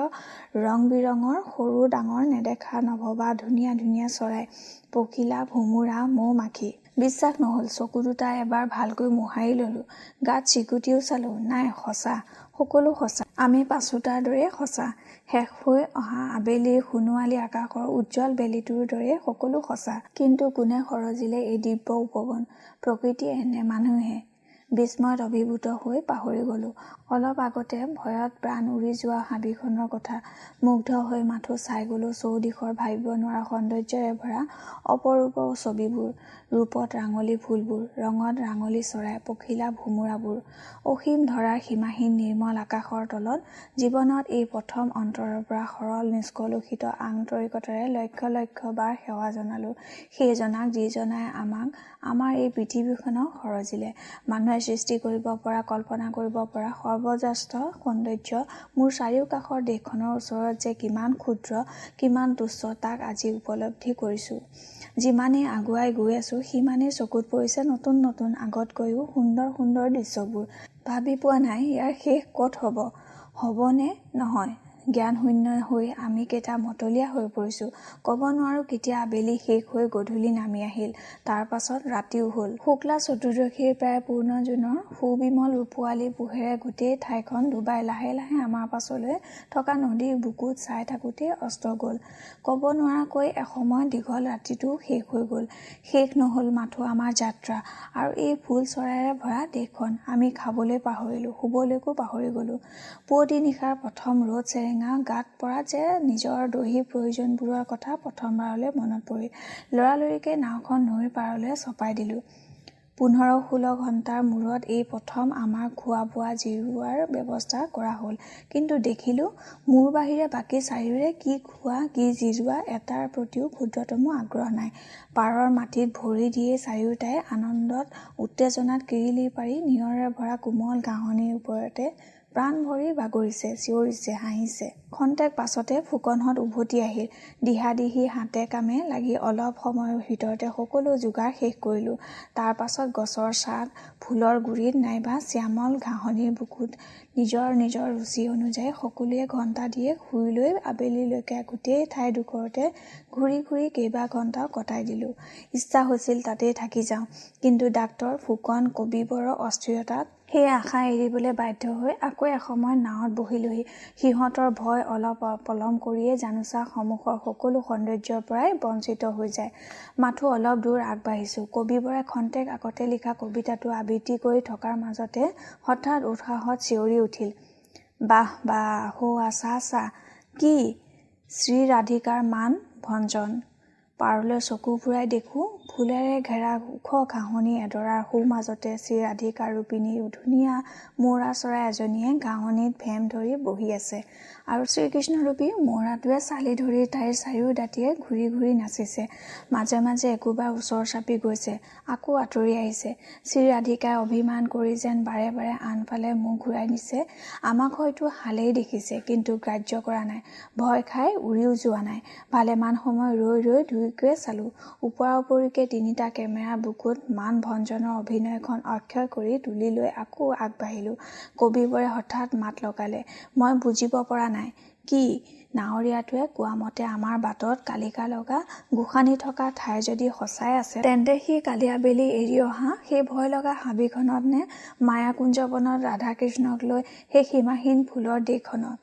ৰং বিৰঙৰ সৰু ডাঙৰ নেদেখা নভবা ধুনীয়া ধুনীয়া চৰাই, পখিলা, ভোমোৰা, মৌ-মাখি। বিশ্বাস নহ'ল। চকু দুটা এবাৰ ভালকৈ মোহাৰি ল'লোঁ। গাত চিকুটিও চালোঁ। নাই, সঁচা, সকলো সঁচা। আমি পাছোতাৰ দৰে সঁচা। শেষ হৈ অহা আবেলিৰ সোণোৱালী আকাশৰ উজ্জ্বল বেলিটোৰ দৰে সকলো সঁচা। কিন্তু কোনে সৰজিলে এই দিব্য উপবন? প্ৰকৃতিয়ে নে মানুহে? বিস্ময়ত অভিভূত হৈ পাহৰি গ'লোঁ অলপ আগতে ভয়ত প্ৰাণ উৰি যোৱা হাবিখনৰ কথা। মুগ্ধ হৈ মাথো চাই গ'লোঁ চৌদিশৰ ভাবিব নোৱাৰা সৌন্দৰ্যৰে ভৰা অপৰূপ ছবিবোৰ, ৰূপত ৰাঙলী ফুলবোৰ, ৰঙত ৰাঙলী চৰাই, পখিলা, ভোমোৰাবোৰ। অসীম ধৰাৰ সীমাহীন নিৰ্মল আকাশৰ তলত জীৱনত এই প্ৰথম অন্তৰৰ পৰা সৰল নিষ্কলুষিত আন্তৰিকতাৰে লক্ষ লক্ষ বাৰ সেৱা জনালোঁ সেইজনাক যিজনাই আমাক আমাৰ এই পৃথিৱীখনক সৰজিলে। মানুহে সৃষ্টি কৰিব পৰা, কল্পনা কৰিব পৰা সৰ্বশ্ৰেষ্ঠ সৌন্দৰ্য মোৰ চাৰিওকাষৰ দেশখনৰ ওচৰত যে কিমান ক্ষুদ্ৰ, কিমান তুচ্ছ তাক আজি উপলব্ধি কৰিছোঁ। যিমানেই আগুৱাই গৈ আছোঁ সিমানেই চকুত পৰিছে নতুন নতুন, আগতকৈও সুন্দৰ সুন্দৰ দৃশ্যবোৰ। ভাবি পোৱা নাই ইয়াৰ শেষ ক'ত হ'ব। হ'বনে নহয়? জ্ঞানশূন্য হৈ আমি কেইটা মতলীয়া হৈ পৰিছোঁ। ক'ব নোৱাৰোঁ কেতিয়া আবেলি শেষ হৈ গধূলি নামি আহিল, তাৰ পাছত ৰাতিও হ'ল। শুক্লা চতুৰ্দশীৰ প্ৰায় পূৰ্ণ জোনৰ সুবিমল ৰূপোৱালী পোহেৰে গোটেই ঠাইখন ডুবাই লাহে লাহে আমাৰ পাছলৈ থকা নদীৰ বুকুত চাই থাকোঁতেই অস্ত গ'ল। ক'ব নোৱাৰাকৈ এসময়ত দীঘল ৰাতিটোও শেষ হৈ গ'ল। শেষ নহ'ল মাথো আমাৰ যাত্ৰা আৰু এই ফুল চৰাইৰে ভৰা দেশখন। আমি খাবলৈ পাহৰিলোঁ, শুবলৈকো পাহৰি গ'লোঁ। পুৱতি নিশাৰ প্ৰথম ৰ'দ চেৰেঙা গাত পৰাত যে নিজৰ দৈহিক প্ৰয়োজনবোৰৰ কথা প্ৰথমবাৰলৈ মনত পৰিল। লৰালৰিকৈ নাওখন নৈৰ পাৰলৈ চপাই দিলোঁ। 15-16 ঘণ্টাৰ মূৰত এই প্ৰথম আমাৰ খোৱা বোৱা জিৰোৱাৰ ব্যৱস্থা কৰা হ'ল। কিন্তু দেখিলোঁ মোৰ বাহিৰে বাকী চাৰিওৰে কি খোৱা কি জিৰোৱা এটাৰ প্ৰতিও ক্ষুদ্ৰতমো আগ্ৰহ নাই। পাৰৰ মাটিত ভৰি দিয়েই চাৰিওটাই আনন্দত উত্তেজনাত কিৰিলি পাৰি নিয়ৰে ভৰা কোমল ঘাঁহনিৰ ওপৰতে প্ৰাণ ভৰি বাগৰিছে, চিঞৰিছে, হাঁহিছে। খন্তেক পাছতে ফুকনহঁত উভতি আহিল। দিহাদিহি হাতে কামে লাগি অলপ সময়ৰ ভিতৰতে সকলো যোগাৰ শেষ কৰিলোঁ। তাৰ পাছত গছৰ ছাঁত, ফুলৰ গুৰিত নাইবা শ্যামল ঘাঁহনিৰ বুকুত নিজৰ নিজৰ ৰুচি অনুযায়ী সকলোৱে ঘণ্টা দিয়েক শুই লৈ আবেলিলৈকে গোটেই ঠাইডোখৰতে ঘূৰি ঘূৰি কেইবা ঘণ্টাও কটাই দিলোঁ। ইচ্ছা হৈছিল তাতেই থাকি যাওঁ, কিন্তু ডাক্তৰ, ফুকন, কবিবৰৰ অস্থিৰতাত সেই আশা এৰিবলৈ বাধ্য হৈ আকৌ এসময়ত নাৱত বহিলোহি। সিহঁতৰ ভয় অলপ পলম কৰিয়েই জানোচা সন্মুখৰ সকলো সৌন্দৰ্যৰ পৰাই বঞ্চিত হৈ যায়। মাথো অলপ দূৰ আগবাঢ়িছোঁ। কবিবৰে খন্তেক আগতে লিখা কবিতাটো আবৃত্তি কৰি থকাৰ মাজতে হঠাৎ উৎসাহত চিঞৰি উঠিল, বাহ বাহ, সৌৱা চা চা, কি শ্ৰীৰাধিকাৰ মান ভঞ্জন। পাৰলৈ চকু ফুৰাই দেখোঁ ফুলেৰে ঘেৰা ওখ ঘাঁহনি এডৰাৰ সোঁমাজতে শ্ৰীৰাধিকা ৰূপিণী ধুনীয়া মৌৰা চৰাই এজনীয়ে ঘাঁহনিত ভেম ধৰি বহি আছে আৰু শ্ৰীকৃষ্ণৰূপী মৌৰাটোৱে চালি ধৰি তাইৰ চাৰিও দাঁতিয়ে ঘূৰি ঘূৰি নাচিছে। মাজে মাজে একোবাৰ ওচৰ চাপি গৈছে, আকৌ আঁতৰি আহিছে। শ্ৰীৰাধিকাই অভিমান কৰি যেন বাৰে বাৰে আনফালে মুখ ঘূৰাই নিছে। আমাক হয়তো হালেই দেখিছে, কিন্তু গ্ৰাহ্য কৰা নাই। ভয় খাই উৰিও যোৱা নাই। ভালেমান সময় ৰৈ ৰৈ দুয়োকোৱে চালোঁ। ওপৰা ওপৰিকে ৩টা কেমেৰা বুকুত মান ভঞ্জনৰ অভিনয়খন অক্ষয় কৰি তুলি লৈ আকৌ আগবাঢ়িলোঁ। কবিবৰে হঠাৎ মাত লগালে। মই বুজিব পৰা নাই। কি? নাৱৰীয়াটোৱে কোৱা মতে আমাৰ বাটত কালিকা লগা গোসানী থকা ঠাই যদি সঁচাই আছে, তেন্তে সি কালি আবেলি এৰি অহা সেই ভয় লগা হাবিখনত নে মায়াকুঞ্জবনত ৰাধাকৃষ্ণক লৈ সেই সীমাহীন ফুলৰ দেশখনত?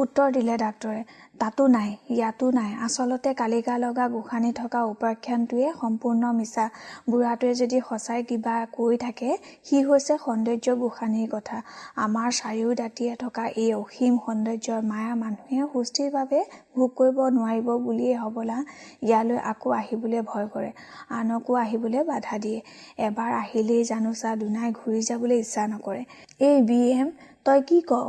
উত্তৰ দিলে ডাক্তৰে। তাতো নাই, ইয়াতো নাই। আচলতে কালিকা লগা গোসানী থকা উপাখ্যানটোৱে সম্পূৰ্ণ মিছা। বুঢ়াটোৱে যদি সঁচাই কিবা কৈ থাকে, সি হৈছে সৌন্দৰ্য গোসানীৰ কথা। আমাৰ চাৰিও দাঁতিয়ে থকা এই অসীম সৌন্দৰ্যৰ মায়া মানুহে সুস্থিৰভাৱে ভোগ কৰিব নোৱাৰিব বুলিয়েই হবলা ইয়ালৈ আকৌ আহিবলৈ ভয় কৰে, আনকো আহিবলৈ বাধা দিয়ে। এবাৰ আহিলেই জানোচা দুনাই ঘূৰি যাবলৈ ইচ্ছা নকৰে। এই বি.এম. তই কি কৱ?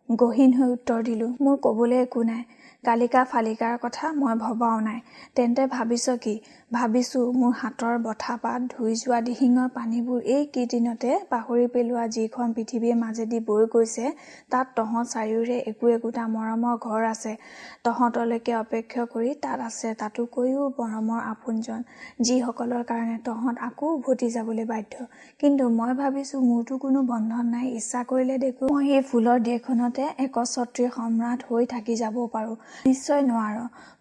গহীন হৈ উত্তৰ দিলোঁ। মোৰ ক'বলৈ একো নাই। কালিকা ফালিকাৰ কথা মই ভবাও নাই। তেন্তে ভাবিছ কি? ভাবিছোঁ মোৰ হাতৰ বঠাপাত ধুই যোৱা দিহিঙৰ পানীবোৰ এই কেইদিনতে পাহৰি পেলোৱা যিখন পৃথিৱীৰ মাজেদি বৈ গৈছে, তাত তহঁত চাৰিওৰে একো একোটা মৰমৰ ঘৰ আছে। তহঁতলৈকে অপেক্ষা কৰি তাত আছে তাতোকৈও মৰমৰ আপোনজন, যিসকলৰ কাৰণে তহঁত আকৌ উভতি যাবলৈ বাধ্য। কিন্তু মই ভাবিছোঁ মোৰতো কোনো বন্ধন নাই। ইচ্ছা কৰিলে দেখো মই এই ফুলৰ দেশখনতে একচ্ছত্ৰী সম্ৰাট হৈ থাকি যাব পাৰোঁ। নিশ্চয় নোৱাৰ।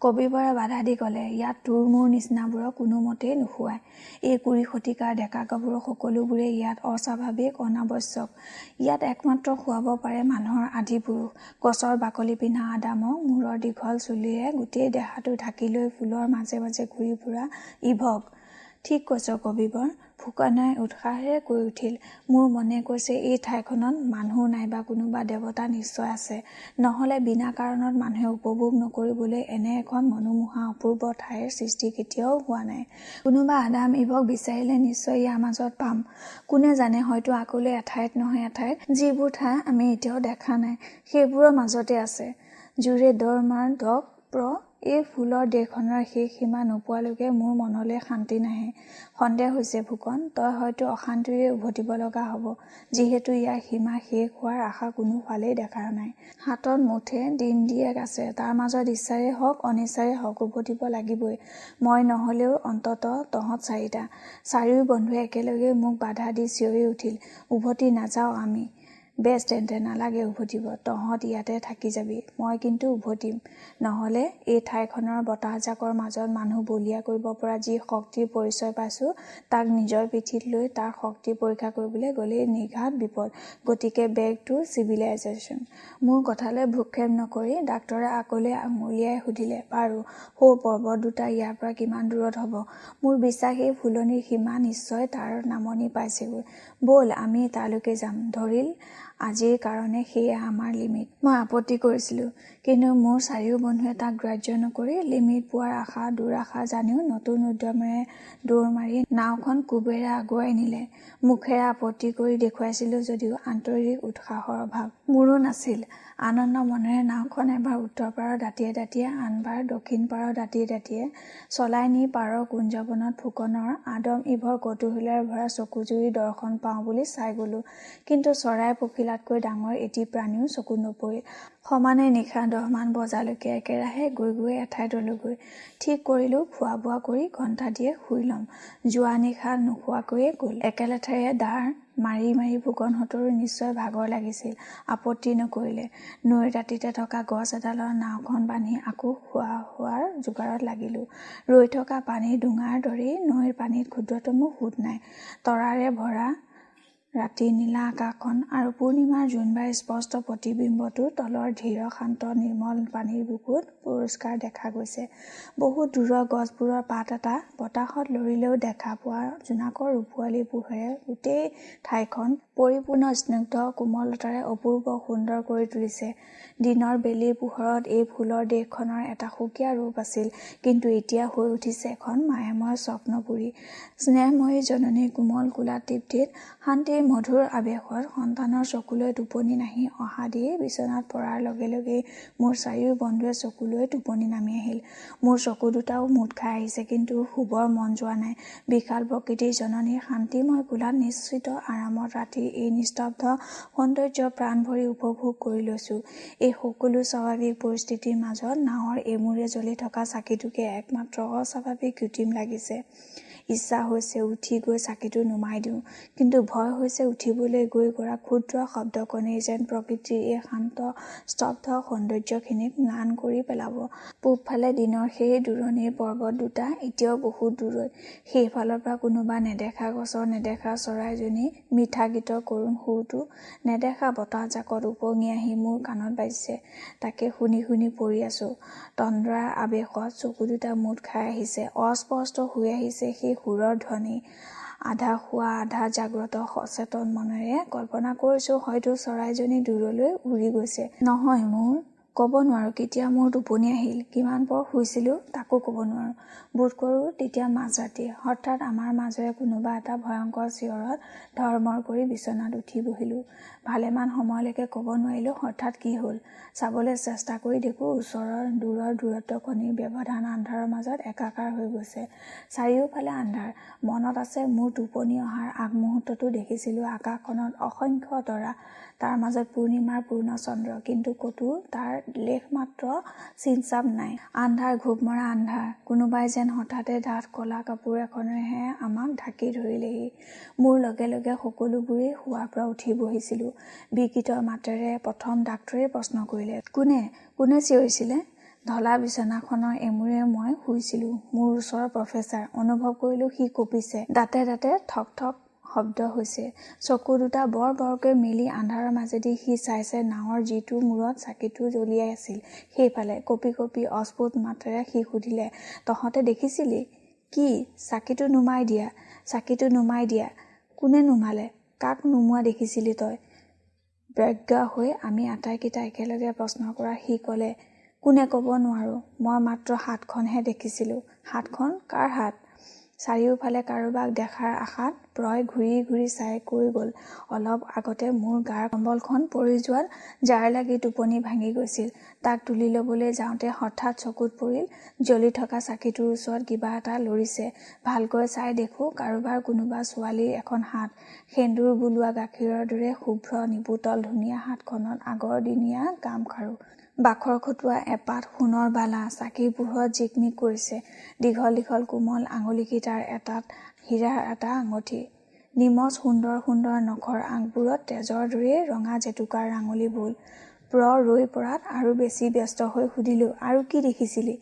কবিবৰে বাধা দি ক'লে। ইয়াত তোৰ মোৰ নিচিনাবোৰক কোনোমতেই নোখোৱায়। এই ২০ শতিকাৰ ডেকা গাভৰু সকলোবোৰেই ইয়াত অস্বাভাৱিক, অনাৱশ্যক। ইয়াত একমাত্ৰ খুৱাব পাৰে মানুহৰ আদি পুৰুষ। গছৰ বাকলি পিন্ধা আদামক মূৰৰ দীঘল চুলিৰে গোটেই দেহাটো ঢাকি লৈ ফুলৰ মাজে মাজে ঘূৰি ফুৰা ইভক। ঠিক কৈছ কবিবৰ, ফুকনে উৎসাহেৰে কৈ উঠিল। মোৰ মনে কৈছে এই ঠাইখনত মানুহ নাইবা কোনোবা দেৱতা নিশ্চয় আছে। নহ'লে বিনা কাৰণত মানুহে উপভোগ নকৰিবলৈ এনে এখন মনোমোহা অপূৰ্ব ঠাইৰ সৃষ্টি কেতিয়াও হোৱা নাই। কোনোবা আদাম ইভক বিচাৰিলে নিশ্চয় ইয়াৰ মাজত পাম। কোনে জানে, হয়তো আকলৈ এঠাইত নহয় এঠাইত যিবোৰ ঠাই আমি এতিয়াও দেখা নাই, সেইবোৰৰ মাজতে আছে। জোৰে দৌৰ মাৰ ডগ প্ৰ। এই ফুলৰ দেশখনৰ শেষ সীমা নোপোৱালৈকে মোৰ মনলৈ শান্তি নাহে। সন্দেহ হৈছে ফুকন, তই হয়তো অশান্তিৰে উভতিব লগা হ'ব, যিহেতু ইয়াৰ সীমা শেষ হোৱাৰ আশা কোনো ফালেই দেখা নাই। হাতত মুঠে দিন ১ আছে। তাৰ মাজত ইচ্ছাৰে হওক অনিচ্ছাৰে হওক উভতিব লাগিবই। মই নহ'লেও অন্ততঃ তহঁত চাৰিটা। চাৰিও বন্ধুৱে একেলগে মোক বাধা দি চিঞৰি উঠিল। উভতি নাযাওঁ আমি। বেছ তেন্তে নালাগে উভতিব। তহঁত ইয়াতে থাকি যাবি। মই কিন্তু উভতিম। নহ'লে এই ঠাইখনৰ বতাহজাকৰ মাজত মানুহ বলিয়া কৰিব পৰা যি শক্তিৰ পৰিচয় পাইছোঁ, তাক নিজৰ পিঠিত লৈ তাৰ শক্তি পৰীক্ষা কৰিবলৈ গ'লেই নিঘাত বিপদ। গতিকে বেক টু চিভিলাইজেশ্যন। মোৰ কথালৈ ভ্ৰূক্ষেপ নকৰি ডাক্তৰে আকলৈ আঙুলিয়াই সুধিলে, বাৰু সৌ পৰ্বত দুটা ইয়াৰ পৰা কিমান দূৰত হ'ব? মোৰ বিশ্বাস এই ফুলনিৰ সীমা নিশ্চয় তাৰ নামনি পাইছেগৈ। ব'ল আমি তালৈকে যাম। ধৰিল আজিৰ কাৰণে সেয়া আমাৰ লিমিট। মই আপত্তি কৰিছিলোঁ, কিন্তু মোৰ চাৰিও বন্ধুৱে তাক গ্ৰাহ্য নকৰি লিমিট পোৱাৰ আশা দুৰাশা জানিও নতুন উদ্যমেৰে দৌৰ মাৰি নাওখন কোবেৰে আগুৱাই নিলে। মুখেৰে আপত্তি কৰি দেখুৱাইছিলোঁ যদিও আন্তৰিক উৎসাহৰ অভাৱ মোৰো নাছিল। আনন্দ মনেৰে নাওখন এবাৰ উত্তৰ পাৰৰ দাঁতিয়ে দাঁতিয়ে আনবাৰ দক্ষিণ পাৰৰ দাঁতিয়ে দাঁতিয়ে চলাই নি পাৰৰ কুঞ্জবনত ফুকনৰ আদম ইভৰ কৌতূহলেৰে ভৰা চকুজুৰি দৰ্শন পাওঁ বুলি চাই গ'লোঁ। কিন্তু চৰাই পখিলাতকৈ ডাঙৰ এটি প্ৰাণীও চকুত নপৰিল। সমানে নিশা ১০ মান বজালৈকে একেৰাহে গৈ গৈ এঠাইত ৰলোঁগৈ। ঠিক কৰিলোঁ খোৱা বোৱা কৰি ঘণ্টা ২ শুই ল'ম। যোৱা নিশা নোখোৱাকৈয়ে গ'ল। একেলেঠাৰিয়ে ডাঁৰ মাৰি মাৰি ফুকনহঁতৰো নিশ্চয় ভাগৰ লাগিছিল। আপত্তি নকৰিলে। নৈৰ দাঁতিতে থকা গছ এডালত নাওখন বান্ধি আকৌ খোৱাৰ যোগাৰত লাগিলোঁ। ৰৈ থকা পানীৰ ডোঙাৰ দৰেই নৈৰ পানীত ক্ষুদ্ৰতমো সোঁত নাই। তৰাৰে ভৰা ৰাতি নীলা আকাশখন আৰু পূৰ্ণিমাৰ জোনবাইৰ স্পষ্ট প্ৰতিবিম্বটো তলৰ ধীৰ শান্ত নিৰ্মল পানীৰ বুকুত পৰিষ্কাৰ দেখা গৈছে। বহুত দূৰৰ গছবোৰৰ পাত এটা বতাহত লৰিলেও দেখা পোৱা জোনাকৰ ৰূপোৱালী পোহৰে গোটেই ঠাইখন পৰিপূৰ্ণ স্নিগ্ধ কোমলতাৰে অপূৰ্ব সুন্দৰ কৰি তুলিছে। দিনৰ বেলিৰ পোহৰত এই ফুলৰ দেশখনৰ এটা সুকীয়া ৰূপ আছিল, কিন্তু এতিয়া হৈ উঠিছে এখন মায়াময় স্বপ্নপুৰী। স্নেহময়ী জননীৰ কোমল কোলাত তৃপ্তিত শান্তিৰ মধুৰ আৱেশত সন্তানৰ চকুলৈ টোপনি নাহি অহা দি বিচনাত পৰাৰ লগে লগেই মোৰ চাৰিও বন্ধুৱে চকুলৈ টোপনি নামি আহিল। মোৰ চকু দুটাও মুঠ খাই আহিছে, কিন্তু শুবৰ মন যোৱা নাই। বিশাল প্ৰকৃতিৰ জননীৰ শান্তিময় কোলাত নিশ্চিত আৰামত ৰাতিৰ এই নিস্তব্ধ সৌন্দৰ্য প্ৰাণ ভৰি উপভোগ কৰি লৈছোঁ। এই সকলো স্বাভাৱিক পৰিস্থিতিৰ মাজত নাৱৰ এমূৰে জ্বলি থকা চাকিটোকে একমাত্ৰ অস্বাভাৱিক কৃত্ৰিম লাগিছে। ইচ্ছা হৈছে উঠি গৈ চাকিটো নুমাই দিওঁ, কিন্তু ভয় হৈছে উঠিবলৈ গৈ কৰা ক্ষুদ্ৰ শব্দকণেই যেন প্ৰকৃতিৰ এই শান্ত স্তব্ধ সৌন্দৰ্যখিনিক ম্লান কৰি পেলাব। পূবফালে দিনৰ সেই দূৰণিৰ পৰ্বত দুটা এতিয়াও বহুত দূৰৈত। সেইফালৰ পৰা কোনোবা নেদেখা গছৰ নেদেখা চৰাইজনী মিঠা গীতৰ কৰুণ সুৰটো নেদেখা বতাহজাকত উপঙি আহি মোৰ কাণত বাজিছে। তাকে শুনি শুনি পৰি আছোঁ। তন্দ্ৰাৰ আৱেশত চকু দুটা মুঠ খাই আহিছে। অস্পষ্ট হৈ আহিছে সেই সুৰৰ ধ্বনি। আধা শোৱা আধা জাগ্ৰত সচেতন মনেৰে কল্পনা কৰিছোঁ হয়তো চৰাইজনী দূৰলৈ উৰি গৈছে। নহয়, মোৰ ক'ব নোৱাৰোঁ কেতিয়া মোৰ টোপনি আহিল, কিমান পৰ শুইছিলোঁ তাকো ক'ব নোৱাৰোঁ। বোধ কৰোঁ তেতিয়া মাজৰাতি। হঠাৎ আমাৰ মাজৰে কোনোবা এটা ভয়ংকৰ চিঞৰত ধৰমৰ কৰি বিচনাত উঠি বহিলোঁ। ভালেমান সময়লৈকে ক'ব নোৱাৰিলোঁ হঠাৎ কি হ'ল। চাবলৈ চেষ্টা কৰি দেখোঁ ওচৰৰ দূৰৰ দূৰত্বখনিৰ ব্যৱধান আন্ধাৰৰ মাজত একাকাৰ হৈ গৈছে। চাৰিওফালে আন্ধাৰ। মনত আছে মোৰ টোপনি অহাৰ আগমুহূৰ্ততো দেখিছিলোঁ আকাশখনত অসংখ্য তৰা, তাৰ মাজত পূৰ্ণিমাৰ পূৰ্ণ চন্দ্ৰ, কিন্তু ক'তো তাৰ লেশমাত্ৰ চিনচাপ নাই। আন্ধাৰ, ঘোপমৰা আন্ধাৰ। কোনোবাই যেন হঠাতে ডাঠ কলা কাপোৰ এখনেৰেহে আমাক ঢাকি ধৰিলেহি। মোৰ লগে লগে সকলোবোৰেই শোৱাৰ পৰা উঠি বহিছিলোঁ। বিকৃত মাতেৰে প্ৰথম ডাক্তৰে প্ৰশ্ন কৰিলে, কোনে কোনে চিঞৰিছিলে? ঢলা বিচনাখনৰ এমূৰে মই শুইছিলোঁ। মোৰ ওচৰৰ প্ৰফেচাৰ। অনুভৱ কৰিলোঁ সি কঁপিছে। দাঁতে দাঁতে ঠক ঠক শব্দ হৈছে। চকু দুটা বৰ বৰকৈ মেলি আন্ধাৰৰ মাজেদি সি চাইছে নাৱৰ যিটো মূৰত চাকিটো জ্বলিয়াই আছিল সেইফালে। কঁপি কঁপি অস্ফুট মাতেৰে সি সুধিলে, তহঁতে দেখিছিলি? কি? চাকিটো নুমাই দিয়া, চাকিটো নুমাই দিয়া। কোনে নুমালে? কাক নুমুৱা দেখিছিলি তই? ব্যগ্ৰ হৈ আমি আটাইকেইটা একেলগে প্ৰশ্ন কৰা সি ক'লে, কোনে ক'ব নোৱাৰোঁ, মই মাত্ৰ হাতখনহে দেখিছিলোঁ। হাতখন? কাৰ হাত? চাৰিওফালে কাৰোবাক দেখাৰ আশাত প্ৰয় ঘূৰি ঘূৰি চাই কৈ গ'ল, অলপ আগতে মোৰ গাৰ কম্বলখন পৰি যোৱাত জাৰ লাগি টোপনি ভাঙি গৈছিল। তাক তুলি ল'বলৈ যাওঁতে হঠাৎ চকুত পৰিল জ্বলি থকা চাকিটোৰ ওচৰত কিবা এটা লৰিছে। ভালকৈ চাই দেখোঁ কাৰোবাৰ কোনোবা ছোৱালীৰ এখন হাত। সেন্দুৰ বোলোৱা গাখীৰৰ দৰে শুভ্ৰ নিপুতল ধুনীয়া হাতখনত আগৰ দিনীয়া গামখাৰু। বাখৰ খটোৱা এপাট সোণৰ বালা চাকিৰ পোহৰত জিকমিক কৰিছে। দীঘল দীঘল কোমল আঙুলিকেইটাৰ এটাত হীৰাৰ এটা আঙঠি। নিমজ সুন্দৰ সুন্দৰ নখৰ আগবোৰত তেজৰ দৰে ৰঙা জেতুকাৰ ৰাঙলী বোল। ৰৈ পৰাত আৰু বেছি ব্যস্ত হৈ সুধিলোঁ, আৰু কি দেখিছিলি?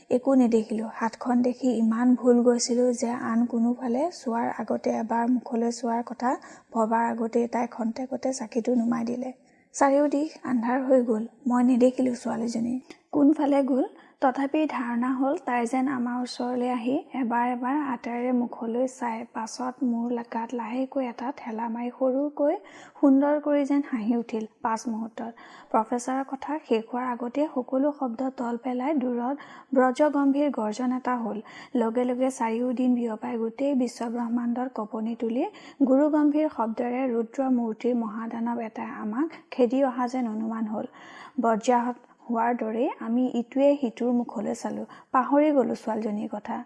একো নেদেখিলোঁ। হাতখন দেখি ইমান ভুল গৈছিলোঁ যে আন কোনোফালে চোৱাৰ আগতে এবাৰ মুখলৈ চোৱাৰ কথা ভবাৰ আগতেই তাই খন্তেকতে চাকিটো নুমাই দিলে। চাৰিওদিশ আন্ধাৰ হৈ গ'ল। মই নেদেখিলোঁ ছোৱালীজনী কোনফালে গ'ল। তথাপি ধাৰণা হ'ল তাই যেন আমাৰ ওচৰলৈ আহি এবাৰ এবাৰ আঁতৰেৰে মুখলৈ চাই পাছত মোৰ গাত লাহেকৈ এটা ঠেলা মাৰি সৰুকৈ সুন্দৰ কৰি যেন হাঁহি উঠিল। পাছ মুহূৰ্তত প্ৰফেচাৰৰ কথা শেষ হোৱাৰ আগতেই সকলো শব্দ তল পেলাই দূৰত ব্ৰজগম্ভীৰ গৰ্জন এটা হ'ল। লগে লগে চাৰিওদিন বিয়পাই গোটেই বিশ্বব্ৰহ্মাণ্ডত কঁপনি তুলি গুৰুগম্ভীৰ শব্দৰে ৰুদ্ৰ মূৰ্তিৰ মহাদানৱ এটাই আমাক খেদি অহা যেন অনুমান হ'ল। বজ্ৰাহত হোৱাৰ দৰেই আমি ইটোৱে সিটোৰ মুখলৈ চালোঁ। পাহৰি গ'লোঁ ছোৱালীজনীৰ কথা।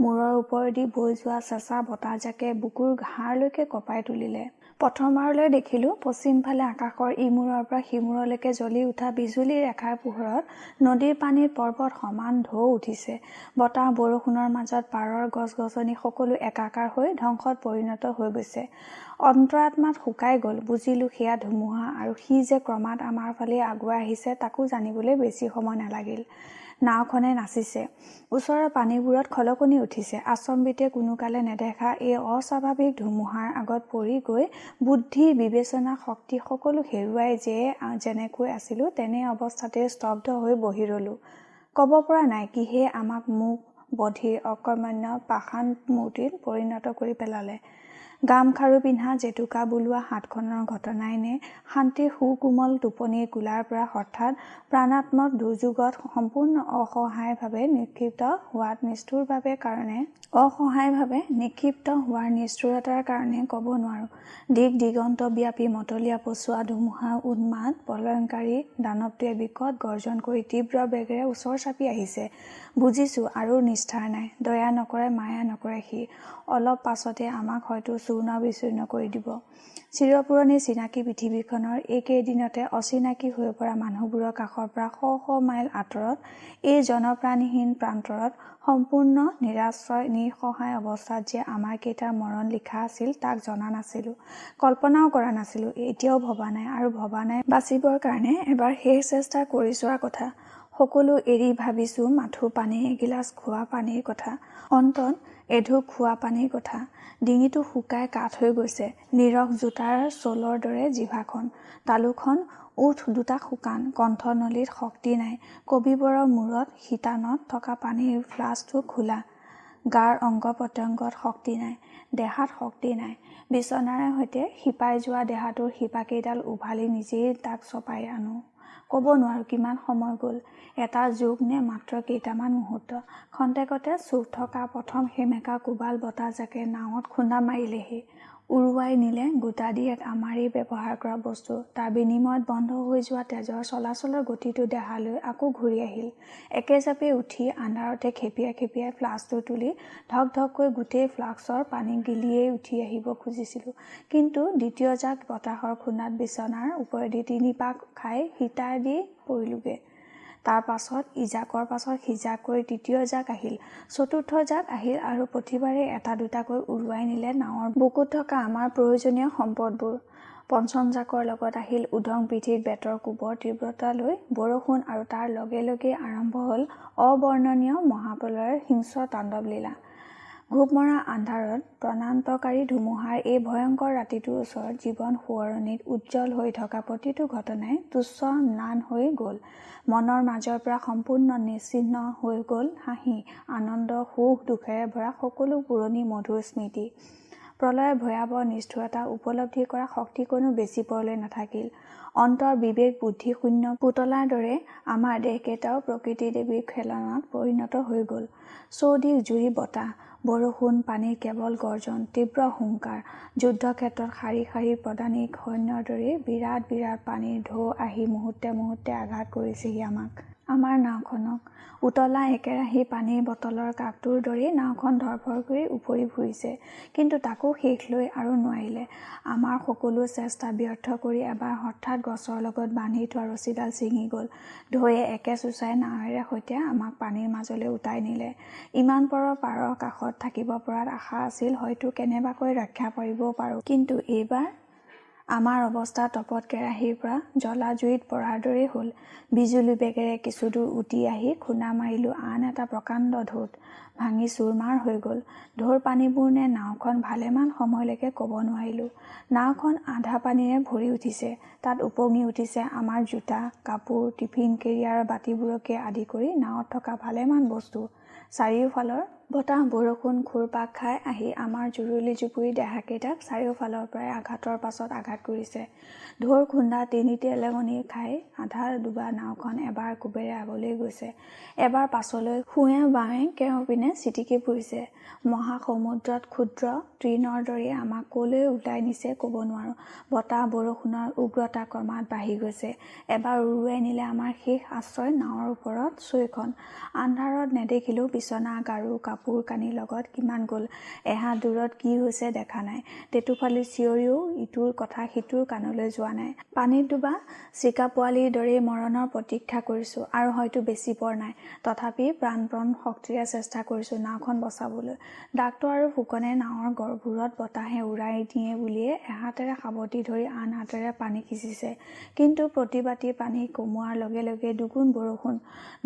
মূৰৰ ওপৰেদি বৈ যোৱা চেঁচা বতাহজাকে বুকুৰ হাড়লৈকে কঁপাই তুলিলে। প্ৰথমবাৰলৈ দেখিলোঁ পশ্চিমফালে আকাশৰ ইমূৰৰ পৰা সিমূৰলৈকে জ্বলি উঠা বিজুলী ৰেখাৰ পোহৰত নদীৰ পানীত পৰ্বত সমান ঢৌ উঠিছে। বতাহ বৰষুণৰ মাজত পাৰৰ গছ-গছনি সকলো একাকাৰ হৈ ধ্বংসত পৰিণত হৈ গৈছে। অন্তৰাত্মাত শুকাই গ'ল। বুজিলোঁ সেয়া ধুমুহা, আৰু সি যে ক্ৰমাৎ আমাৰ ফালে আগুৱাই আহিছে তাকো জানিবলৈ বেছি সময় নালাগিল। নাওখনে নাচিছে। ওচৰৰ পানীবোৰত খলকনি উঠিছে। আচম্বিতে কোনোকালে নেদেখা এই অস্বাভাৱিক ধুমুহাৰ আগত পৰি গৈ বুদ্ধি বিবেচনা শক্তি সকলো হেৰুৱাই যেনেকৈ আছিলোঁ তেনে অৱস্থাতে স্তব্ধ হৈ বহি ৰলোঁ। ক'ব পৰা নাই কিহে আমাক মুক বধিৰ অকৰ্মণ্য পাষাণ মূৰ্তিত পৰিণত কৰি পেলালে। গামখাৰু পিন্ধা জেতুকা বোলোৱা হাতখনৰ ঘটনাই নে শান্তিৰ সুকোমল টোপনিৰ কোলাৰ পৰা হঠাৎ প্ৰাণাত্মক দুৰ্যোগত সম্পূৰ্ণ অসহায়ভাৱে নিক্ষিপ্ত হোৱাৰ নিষ্ঠুৰতাৰ কাৰণে ক'ব নোৱাৰোঁ। দিক দিগন্তব্যাপী মতলীয়া পছোৱা ধুমুহাৰ উন্মাদ প্ৰলয়ংকাৰী দানৱটোৱে বিকট গৰ্জন কৰি তীব্ৰ বেগেৰে ওচৰ চাপি আহিছে। বুজিছোঁ আৰু নিস্তাৰ নাই। দয়া নকৰে মায়া নকৰে সি। অলপ পাছতে আমাক হয়তো চূৰ্ণ বিচূৰ্ণ কৰি দিব। চিৰপুৰণি চিনাকি পৃথিৱীখনৰ এইকেইদিনতে অচিনাকি হৈ পৰা মানুহবোৰৰ কাষৰ পৰা শ শ মাইল আঁতৰত এই জনপ্ৰাণীহীন প্ৰান্তৰত সম্পূৰ্ণ নিৰাশ্ৰয় নিঃসহায় অৱস্থাত যে আমাৰ কেইটাৰ মৰণ লিখা আছিল তাক জনা নাছিলোঁ, কল্পনাও কৰা নাছিলোঁ, এতিয়াও ভবা নাই আৰু ভবা নাই বাচিবৰ কাৰণে এবাৰ শেষ চেষ্টা কৰি চোৱাৰ কথা। সকলো এৰি ভাবিছোঁ মাথো পানী এগিলাচ খোৱা পানীৰ কথা, অন্তত এঢোক খোৱা পানীৰ কথা। ডিঙিটো শুকাই কাঠ হৈ গৈছে। নিৰখ জোতাৰ চোলৰ দৰে জিভাখন, তালুখন, ওঠ দুটা শুকান, কণ্ঠনলীত শক্তি নাই। কবিবৰৰ মূৰত শিতানত থকা পানীৰ ফ্লাস্কটো খোলা। গাৰ অংগ প্ৰত্যংগত শক্তি নাই, দেহাত শক্তি নাই। বিচনাৰে সৈতে শিপাই যোৱা দেহাটোৰ শিপাকেইডাল উভালি নিজেই তাক চপাই আনো। ক'ব নোৱাৰোঁ কিমান সময় গ'ল, এটা যুগ নে মাত্ৰ কেইটামান মুহূৰ্ত। খন্তেকতে চুপ থকা প্ৰথম সেমেকা কোবাল বতাহজাকে নাৱত খুন্দা মাৰিলেহি। উৰুৱাই নিলে গোটা দি এক আমাৰেই ব্যৱহাৰ কৰা বস্তু। তাৰ বিনিময়ত বন্ধ হৈ যোৱা তেজৰ চলাচলৰ গতিটো দেহালৈ আকৌ ঘূৰি আহিল। একেজাপে উঠি আন্ধাৰতে খেপিয়াই খেপিয়াই ফ্লাস্কটো তুলি ধক ধককৈ গোটেই ফ্লাস্কৰ পানী গিলিয়েই উঠি আহিব খুজিছিলোঁ। কিন্তু দ্বিতীয় জাক বতাহৰ খুন্দাত বিচনাৰ ওপৰেদি ৩ পাক খাই হিতাৰ দি পৰিলোঁগে। তাৰ পাছত ইজাকৰ পাছত সিজাকৈ তৃতীয় জাক আহিল, চতুৰ্থ জাক আহিল আৰু প্ৰতিবাৰে এটা দুটাকৈ উৰুৱাই নিলে নাৱৰ বুকুত থকা আমাৰ প্ৰয়োজনীয় সম্পদবোৰ। পঞ্চম জাকৰ লগত আহিল উদং পিঠিত বেতৰ কোবৰ তীব্ৰতা লৈ বৰষুণ আৰু তাৰ লগে লগেই আৰম্ভ হ'ল অবৰ্ণনীয় মহাপ্ৰলয়ৰ হিংস্ৰ তাণ্ডৱলীলা। ঘোপমৰা আন্ধাৰত প্ৰাণান্তকাৰী ধুমুহাৰ এই ভয়ংকৰ ৰাতিটোৰ ওচৰত জীৱন সোঁৱৰণীত উজ্জ্বল হৈ থকা প্ৰতিটো ঘটনাই তুচ্ছ ম্লান হৈ গ'ল। মনৰ মাজৰ পৰা সম্পূৰ্ণ নিশ্চিহ্ন হৈ গ'ল হাঁহি, আনন্দ, সুখ দুখেৰে ভৰা সকলো পুৰণি মধুৰ স্মৃতি। প্ৰলয়ৰ ভয়াৱহ নিষ্ঠুৰতা উপলব্ধি কৰা শক্তি কোনো বেছি পৰলৈ নাথাকিল। অন্তৰ বিবেক বুদ্ধি শূন্য পুতলাৰ দৰে আমাৰ দেহকেইটাও প্ৰকৃতি দেৱীৰ খেলনাত পৰিণত হৈ গ'ল। চৌদিশ জুৰি বতাহ, বৰষুণ, পানীৰ কেৱল গৰ্জন, তীব্ৰ হুংকাৰ। যুদ্ধক্ষেত্ৰত শাৰী শাৰী পদাতিক সৈন্যৰ দৰে বিৰাট বিৰাট পানীৰ ঢৌ আহি মুহূৰ্তে মুহূৰ্তে আঘাত কৰিছেহি আমাক, আমাৰ নাওখনক। উতলা একেৰাহি পানীৰ বটলৰ কাপটোৰ দৰেই নাওখন ধৰফৰ কৰি উপৰি ফুৰিছে। কিন্তু তাকো শেষ লৈ আৰু নোৱাৰিলে। আমাৰ সকলো চেষ্টা ব্যৰ্থ কৰি এবাৰ হঠাৎ গছৰ লগত বান্ধি থোৱা ৰছীডাল ছিঙি গ'ল। ঢৌৱে একে চোচাই নাৱেৰে সৈতে আমাক পানীৰ মাজলৈ উটাই নিলে। ইমান পৰৰ পাৰৰ কাষত থাকিব পৰাত আশা আছিল হয়তো কেনেবাকৈ ৰক্ষা পৰিবও পাৰোঁ। কিন্তু এইবাৰ আমাৰ অৱস্থা তপত কেৰাহীৰ পৰা জ্বলা জুইত পৰাৰ দৰেই হ'ল। বিজুলী বেগেৰে কিছুদূৰ উটি আহি খুন্দা মাৰিলোঁ আন এটা প্ৰকাণ্ড ঢৌত। ভাঙি চুৰমাৰ হৈ গ'ল। ঢৌৰ পানীবোৰ নে নাওখন ভালেমান সময়লৈকে ক'ব নোৱাৰিলোঁ। নাওখন আধা পানীৰে ভৰি উঠিছে। তাত উপঙি উঠিছে আমাৰ জোতা, কাপোৰ, টিফিন কেৰিয়াৰৰ বাতিবোৰকে আদি কৰি নাৱত থকা ভালেমান বস্তু। চাৰিওফালৰ বতাহ বৰষুণ ঘূৰপাক খাই আহি আমাৰ জুৰুলি জুপুৰি দেহাকেইটাক চাৰিওফালৰ পৰাই আঘাতৰ পাছত আঘাত কৰিছে। ঢৌৰ খুন্দাত তিনিটি এলেঙনি খাই আধা ডুবা নাওখন এবাৰ কোবেৰে আগলৈ গৈছে, এবাৰ পাছলৈ সোঁৱে বাওঁৱে কেওপিনে ছিটিকি ফুৰিছে। মহাসমুদ্ৰত ক্ষুদ্ৰ তৃণৰ দৰে আমাক ক'লৈ উটাই নিছে ক'ব নোৱাৰোঁ। বতাহ বৰষুণৰ উগ্ৰতা ক্ৰমাৎ বাঢ়ি গৈছে। এবাৰ উৰুৱাই নিলে আমাৰ শেষ আশ্ৰয় নাৱৰ ওপৰত চৈখন। আন্ধাৰত নেদেখিলোঁ বিচনা, গাৰু, কাপোৰ কাপোৰ কানিৰ লগত কিমান গ'ল, এহাত দূৰত কি হৈছে দেখা নাই। তেতুফালি চিঞৰিও ইটোৰ কথা সিটোৰ কাণলৈ যোৱা নাই। পানীত ডুবা চিকা পোৱালিৰ দৰেই মৰণৰ প্ৰতীক্ষা কৰিছোঁ আৰু হয়তো বেছি পৰ নাই। তথাপি প্ৰাণপণ শক্তিৰে চেষ্টা কৰিছোঁ নাওখন বচাবলৈ। ডাক্তৰ আৰু ফুকনে নাৱৰ গৰ্ভূৰত বতাহে উৰাই নিয়ে বুলিয়ে এহাতেৰে সাৱটি ধৰি আন হাতেৰে পানী সিঁচিছে। কিন্তু প্ৰতিবাদী পানী কমোৱাৰ লগে লগে দুগুণ বৰষুণ,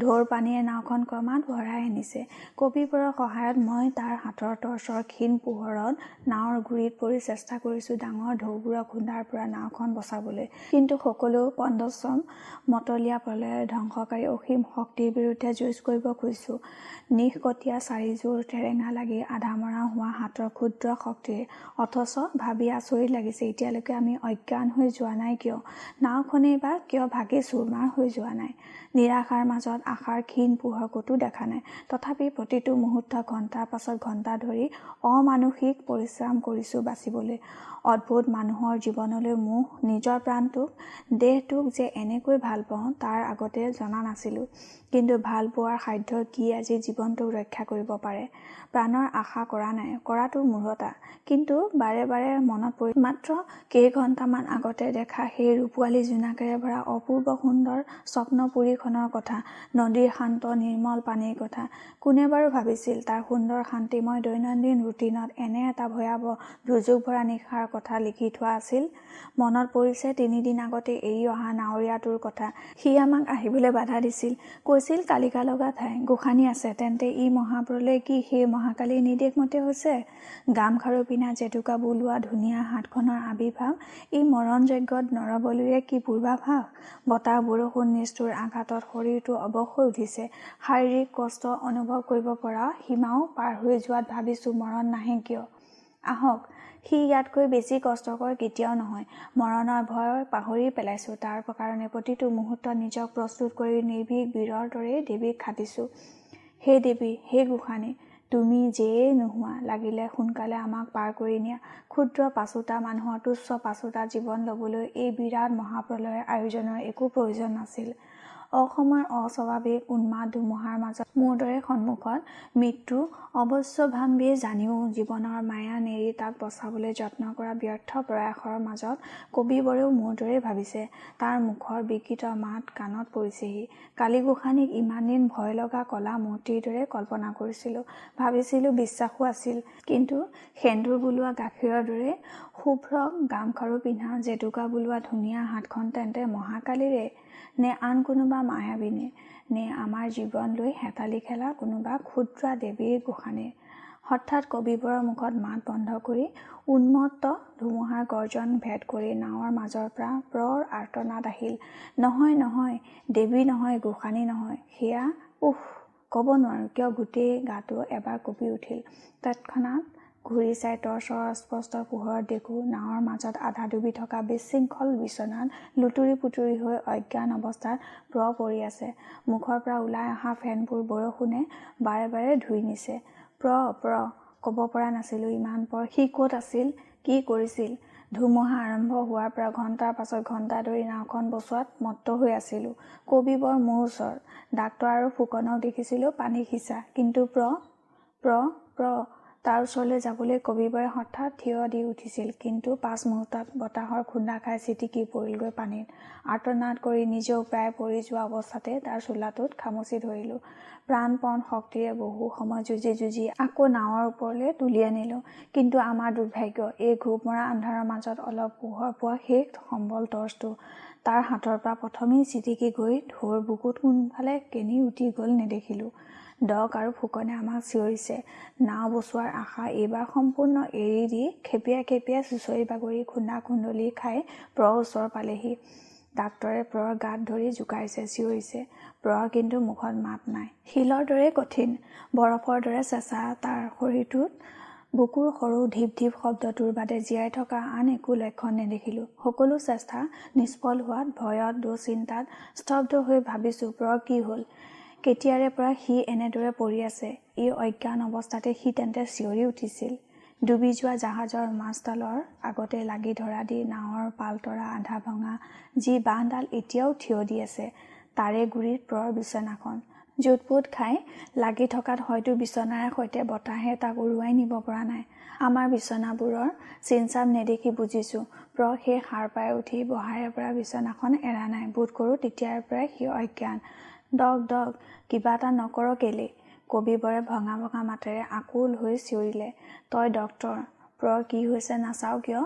ঢৌৰ পানীয়ে নাওখন ক্ৰমাৎ ভৰাই আনিছে। কবিবৰৰ সহায়ত মই তাৰ হাতৰ টৰ্চৰ ক্ষীণ পোহৰত নাৱৰ গুৰিত পৰি চেষ্টা কৰিছোঁ ডাঙৰ ঢৌবোৰৰ খুন্দাৰ পৰা নাওখন বচাবলৈ। কিন্তু সকলো পন্দশ্ৰম মতলীয়া প্ৰলয়ৰ ধ্বংসকাৰী অসীম শক্তিৰ বিৰুদ্ধে যুঁজ কৰিব খুজিছোঁ নিশকটীয়া চাৰিযোৰ ঠেৰেঙা লাগি আধামৰা হোৱা হাতৰ ক্ষুদ্ৰ শক্তিৰে। অথচ ভাবি আচৰিত লাগিছে এতিয়ালৈকে আমি অজ্ঞান হৈ যোৱা নাই কিয়? নাওখনেই বা কিয় ভাগি চুৰমাৰ হৈ যোৱা নাই? নিৰাশাৰ মাজত আশাৰ ক্ষীণ পোহৰ ক'তো দেখা নাই। তথাপি প্ৰতিটো মুহূৰ্ত ঘণ্টাৰ পাছত ঘণ্টা ধৰি অমানুষিক পৰিশ্ৰম কৰিছোঁ বাচিবলৈ। অদ্ভুত মানুহৰ জীৱনলৈ মোহ, নিজৰ প্ৰাণটোক দেহটোক যে এনেকৈ ভাল পাওঁ তাৰ আগতে জনা নাছিলোঁ। কিন্তু ভাল পোৱাৰ সাধ্য কি আজি জীৱনটোক ৰক্ষা কৰিব পাৰে? প্ৰাণৰ আশা কৰা নাই, কৰাটো মূঢ়তা। কিন্তু বাৰে বাৰে মনত পৰি মাত্ৰ কেইঘণ্টামান আগতে দেখা সেই ৰূপোৱালী জোনাকেৰে ভৰা অপূৰ্ব সুন্দৰ স্বপ্নপুৰীখনৰ কথা, নদীৰ শান্ত নিৰ্মল পানীৰ কথা। কোনে বাৰু ভাবিছিল তাৰ সুন্দৰ শান্তিময় দৈনন্দিন ৰুটিনত এনে এটা ভয়াৱহ দুৰ্যোগ ভৰা নিশাৰ কথা লিখি থোৱা আছিল? মনত পৰিছে ৩ দিন আগতে এৰি অহা নাৱৰীয়াটোৰ কথা। সি আমাক আহিবলৈ বাধা দিছিল, কৈছিল কালিকা লগা ঠাই গোসানী আছে। তেন্তে ই মহাপ্ৰলয় কি সেই মহাকালীৰ নিৰ্দেশ মতে হৈছে? গামখাৰু পিন্ধা জেতুকা বোলোৱা ধুনীয়া হাতখনৰ আবিৰ্ভাৱ, ই মৰণযজ্ঞত নৰবলিৰে কি পূৰ্বাভাস? বতাহ বৰষুণ নিষ্ঠুৰ আঘাতত শৰীৰটো অৱশ হৈ উঠিছে। শাৰীৰিক কষ্ট অনুভৱ কৰিব পৰা সীমাও পাৰ হৈ যোৱাত ভাবিছোঁ মৰণ নাহে কিয়? আহক, সি ইয়াতকৈ বেছি কষ্টকৰ কেতিয়াও নহয়। মৰণৰ ভয় পাহৰি পেলাইছোঁ। তাৰ কাৰণে প্ৰতিটো মুহূৰ্তত নিজক প্ৰস্তুত কৰি নিৰ্ভীক বীৰৰ দৰেই দেৱীক খাটিছোঁ। হে দেৱী, হে গোসানী, তুমি যেয়েই নোহোৱা, লাগিলে সোনকালে আমাক পাৰ কৰি নিয়া। ক্ষুদ্ৰ পাছোতা মানুহৰ তুচ্ছ পাছোতা জীৱন ল'বলৈ এই বিৰাট মহাপ্ৰলয়ৰ আয়োজনৰ একো প্ৰয়োজন নাছিল। অসময়ৰ অস্বাভাৱিক উন্মাদ ধুমুহাৰ মাজত মোৰ দৰে সন্মুখত মৃত্যু অৱশ্যভাম্বী জানিও জীৱনৰ মায়া নেৰি তাক বচাবলৈ যত্ন কৰা ব্যৰ্থ প্ৰয়াসৰ মাজত কবিবৰেও মোৰ দৰেই ভাবিছে। তাৰ মুখৰ বিকৃত মাত কাণত পৰিছেহি। কালী গোসানীক ইমান দিন ভয় লগা কলা মূৰ্তিৰ দৰে কল্পনা কৰিছিলোঁ, ভাবিছিলোঁ বিশ্বাসো আছিল। কিন্তু সেন্দুৰ বোলোৱা গাখীৰৰ দৰে শুভ্ৰ গামখাৰু পিন্ধা জেতুকা বোলোৱা ধুনীয়া হাতখন তেন্তে মহাকালীৰে নে আন কোনোবা মায়াবিনী, নে আমাৰ জীৱন লৈ হেতালি খেলা কোনোবা ক্ষুদ্ৰা দেৱীৰ গোসানীৰ? হঠাৎ কবিবৰৰ মুখত মাত বন্ধ কৰি উন্মত্ত ধুমুহাৰ গৰ্জন ভেদ কৰি নাৱৰ মাজৰ পৰা প্ৰৰ আৰ্তনাদ আহিল। নহয় নহয়, দেৱী নহয়, গোসানী নহয়, সেয়া উফ, ক'ব নোৱাৰোঁ কিয় গোটেই গাটো এবাৰ কঁপি উঠিল। তৎক্ষণাৎ ঘূৰি চাই টৰ্চৰ অস্পষ্ট পোহৰত দেখোঁ নাৱৰ মাজত আধা ডুবি থকা বিশৃংখল বিচনাত লুতুৰি পুতুৰি হৈ অজ্ঞান অৱস্থাত প্ৰ পৰি আছে। মুখৰ পৰা ওলাই অহা ফেনবোৰ বৰষুণে বাৰে বাৰে ধুই নিছে। প্ৰ ক'ব পৰা নাছিলোঁ ইমান পৰ সি ক'ত আছিল, কি কৰিছিল? ধুমুহা আৰম্ভ হোৱাৰ পৰা ঘণ্টাৰ পাছত ঘণ্টা ধৰি নাওখন বচোৱাত মত্ত হৈ আছিলোঁ। কবিবৰ মোৰ ওচৰত, ডাক্তৰ আৰু ফুকনক দেখিছিলোঁ পানী সিঁচা। কিন্তু প্ৰ তাৰ ওচৰলৈ যাবলৈ কবিবৰে হঠাৎ থিয় দি উঠিছিল। কিন্তু পাছ মুহূৰ্তত বতাহৰ খুন্দা খাই ছিটিকি পৰিলগৈ পানীত। আৰ্তনাদ কৰি নিজেও প্ৰায় পৰি যোৱা অৱস্থাতে তাৰ চোলাটোত খামুচি ধৰিলোঁ। প্ৰাণপণ শক্তিৰে বহু সময় যুঁজি আকৌ নাৱৰ ওপৰলৈ তুলি আনিলোঁ। কিন্তু আমাৰ দুৰ্ভাগ্য, এই ঘোপমৰা আন্ধাৰৰ মাজত অলপ পোহৰ পোৱা শেষ সম্বল টৰ্চটো তাৰ হাতৰ পৰা প্ৰথমেই ছিটিকি গৈ ঢৌৰ বুকুত কোনফালে কেনি উটি গ'ল নেদেখিলোঁ। ডক আৰু ফুকনে আমাক চিঞৰিছে। নাও বচোৱাৰ আশা এইবাৰ সম্পূৰ্ণ এৰি দি খেপিয়াই খেপিয়াই চুঁচৰি বাগৰি খুন্দা-খুন্দলি খাই প্ৰৰ ওচৰ পালেহি। ডাক্তৰে প্ৰৰ গাত ধৰি জোকাৰিছে, চিঞৰিছে। প্ৰৰ কিন্তু মুখত মাত নাই। শিলৰ দৰে কঠিন, বৰফৰ দৰে চেঁচা তাৰ শৰীৰটোত বুকুৰ সৰু ঢিপ ঢিপ শব্দটোৰ বাদে জীয়াই থকা আন একো লক্ষণ নেদেখিলোঁ। সকলো চেষ্টা নিষ্ফল হোৱাত ভয়ত দুশ্চিন্তাত স্তব্ধ হৈ ভাবিছোঁ প্ৰৰ কি হ'ল? কেতিয়াৰে পৰা সি এনেদৰে পৰি আছে? এই অজ্ঞান অৱস্থাতে সি তেন্তে চিঞৰি উঠিছিল। ডুবি যোৱা জাহাজৰ মাছডালৰ আগতে লাগি ধৰা দি নাৱৰ পালতৰা আধা ভঙা যি বাঁহডাল এতিয়াও থিয় দি আছে, তাৰে গুৰিত প্ৰৰ বিচনাখন। জুটপুট খাই লাগি থকাত হয়তো বিচনাৰে সৈতে বতাহে তাক উৰুৱাই নিব পৰা নাই। আমাৰ বিচনাবোৰৰ চিনচাপ নেদেখি বুজিছোঁ সেই সাৰ পাই উঠি বহাৰে পৰা বিচনাখন এৰা নাই। বোধ কৰোঁ তেতিয়াৰ পৰাই সি অজ্ঞান। ডক ডক কিবা এটা নকৰ কেলে? কবিবৰে ভঙা ভঙা মাতেৰে আকুল হৈ চিঞৰিলে। তই ডক্তৰ, কি হৈছে নাচাও কিয়?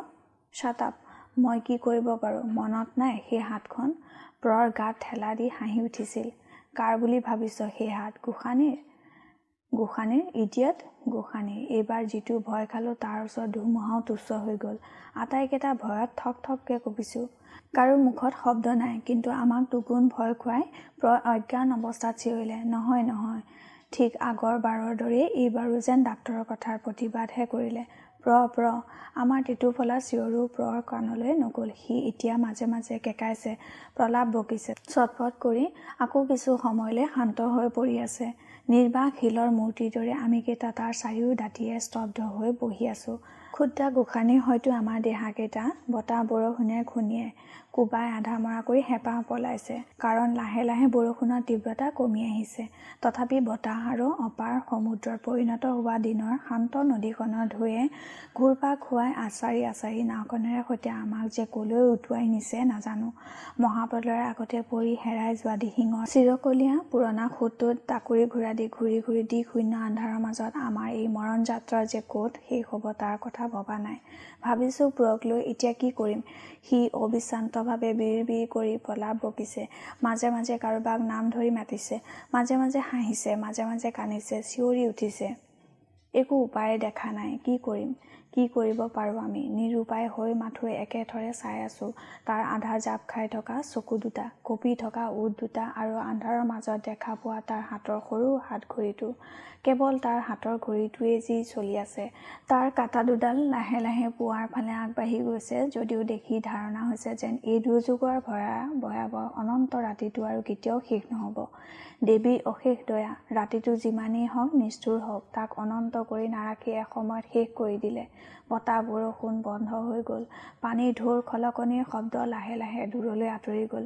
চাটাপ, মই কি কৰিব পাৰোঁ মনত নাই সেই হাতখন? গাত ঠেলা দি হাঁহি উঠিছিল। কাৰ বুলি ভাবিছ সেই হাত? গোসানীৰ ইডিয়ট, গোসানীৰ। এইবাৰ যিটো ভয় খালোঁ তাৰ ওচৰত ধুমুহাও তুচ্ছ হৈ গ'ল। আটাইকেইটা ভয়ত থক থককৈ কঁপিছোঁ। কাৰো মুখত শব্দ নাই, কিন্তু আমাক দুগুণ ভয় খুৱাই অজ্ঞান অৱস্থাত চিঞৰিলে, নহয় নহয়। ঠিক আগৰ বাৰৰ দৰেই এইবাৰো যেন ডাক্তৰৰ কথাৰ প্ৰতিবাদহে কৰিলে। আমাৰ টেটুফলা চিঞৰো কাণলৈ নগ'ল। সি এতিয়া মাজে মাজে কেকাইছে, প্ৰলাপ বকিছে, চটফট কৰি আকৌ কিছু সময়লৈ শান্ত হৈ পৰি আছে। নিৰ্বাক শিলৰ মূৰ্তিৰ দৰে আমিকেইটা তাৰ চাৰিও দাঁতিয়ে স্তব্ধ হৈ বহি আছোঁ। ক্ষুদ্ৰ গোসানীৰ হয়তো আমাৰ দেহাকেইটা বতাহ বৰষুণে খুন্দিয়াই কোবাই আধা মৰা কৰি হেঁপাহ পলাইছে। কাৰণ লাহে লাহে বৰষুণৰ তীব্ৰতা কমি আহিছে। তথাপি বতাহ আৰু অপাৰ সমুদ্ৰত পৰিণত হোৱা দিনৰ শান্ত নদীখনৰ ঢৌৱে ঘূৰপাক খোৱাই আচাৰি আচাৰি নাওখনেৰে সৈতে আমাক যে কলৈ উটুৱাই নিছে নাজানো। মহাপ্ৰলয়ৰ আগতে পৰি হেৰাই যোৱা দিহিঙৰ চিৰকলীয়া পুৰণা সোঁতটোত টাকুৰি ঘোঁৰা দি ঘূৰি ঘূৰি দিশ শূন্য আন্ধাৰৰ মাজত আমাৰ এই মৰণ যাত্ৰাৰ যে ক'ত শেষ হ'ব তাৰ কথা ভবা নাই। ভাবিছোঁ লৈ এতিয়া কি কৰিম। সি অবিশ্ৰান্তভাৱে বিৰ বিৰ কৰি প্ৰলাপ বকিছে, মাজে মাজে কাৰোবাক নাম ধৰি মাতিছে, মাজে মাজে হাঁহিছে, মাজে মাজে কান্দিছে, চিঞৰি উঠিছে। একো উপায়ে দেখা নাই। কি কৰিম, কি কৰিব পাৰোঁ আমি? নিৰুপায় হৈ মাথো একেথৰে চাই আছোঁ তাৰ আধা জাপ খাই থকা চকু দুটা, কঁপি থকা ওঠ দুটা আৰু আন্ধাৰৰ মাজত দেখা পোৱা তাৰ হাতৰ সৰু হাত ঘড়ীটো। কেৱল তাৰ হাতৰ ঘড়ীটোৱেই যি চলি আছে। তাৰ কাঁটা দুডাল লাহে লাহে পুৱাৰ ফালে আগবাঢ়ি গৈছে যদিও দেখি ধাৰণা হৈছে যেন এই দুৰ্যোগৰ ভয়াৱহ অনন্ত ৰাতিটো আৰু কেতিয়াও শেষ নহ'ব। দেৱীৰ অশেষ দয়া, ৰাতিটো যিমানেই হওক নিষ্ঠুৰ হওক তাক অনন্ত কৰি নাৰাখি এসময়ত শেষ কৰি দিলে। বতাহ বৰষুণ বন্ধ হৈ গ'ল। পানীৰ ঢৌৰ খলকনিৰ শব্দ লাহে লাহে দূৰলৈ আঁতৰি গ'ল।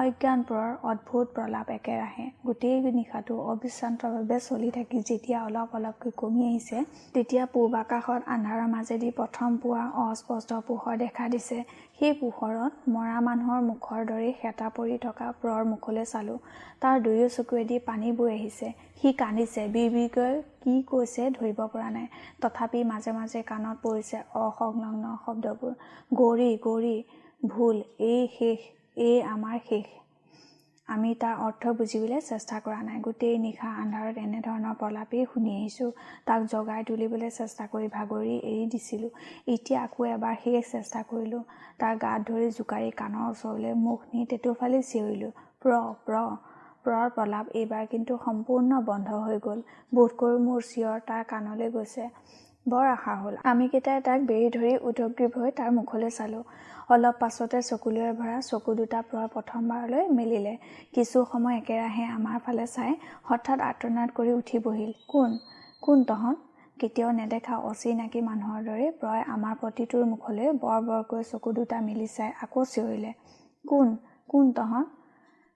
অজ্ঞানপুৰৰ অদ্ভুত প্ৰলাপ একেৰাহে গোটেই নিশাটো অবিশ্ৰান্তভাৱে চলি থাকি যেতিয়া অলপ অলপকৈ কমি আহিছে, তেতিয়া পূব আকাশত আন্ধাৰৰ মাজেদি প্ৰথম পুৱাৰ অস্পষ্ট পোহৰ দেখা দিছে। সেই পোহৰত মৰা মানুহৰ মুখৰ দৰেই শেঁতা পৰি থকা মুখলৈ চালোঁ। তাৰ দুয়ো চকুৱেদি পানী বৈ আহিছে। সি কান্দিছে বিৰ বিৰকৈ, কি কৈছে ধৰিব পৰা নাই। তথাপি মাজে মাজে কাণত পৰিছে অসংলগ্ন শব্দবোৰ। গৌৰী, ভুল, এই শেষ, এই আমাৰ শেষ। আমি তাৰ অৰ্থ বুজিবলৈ চেষ্টা কৰা নাই। গোটেই নিশা আন্ধাৰত এনেধৰণৰ প্ৰলাপেই শুনি আহিছোঁ। তাক জগাই তুলিবলৈ চেষ্টা কৰি ভাগৰি এৰি দিছিলোঁ। এতিয়া আকৌ এবাৰ সেই চেষ্টা কৰিলোঁ। তাৰ গাত ধৰি জোকাৰি কাণৰ ওচৰলৈ মুখ নি টেটুফালি চিঞৰিলোঁ, প্ৰলাপ এইবাৰ কিন্তু সম্পূৰ্ণ বন্ধ হৈ গ'ল। বোধ কৰোঁ মোৰ চিঞৰ তাৰ কাণলৈ গৈছে। বৰ আশা হ'ল। আমিকেইটাই তাক বেৰি ধৰি উদগ্ৰীৱ হৈ তাৰ মুখলৈ চালোঁ। অলপ পাছতে চকুলোৰে ভৰা চকু দুটা প্ৰথমবাৰলৈ মেলিলে। কিছু সময় একেৰাহে আমাৰ ফালে চাই হঠাৎ আৰ্তনাদ কৰি উঠি বহিল। কোন তহঁত? কেতিয়াও নেদেখা অচিনাকি মানুহৰ দৰে আমাৰ প্ৰতিটোৰ মুখলৈ বৰ বৰকৈ চকু দুটা মেলি চাই আকৌ চিঞৰিলে, কোন তহঁত?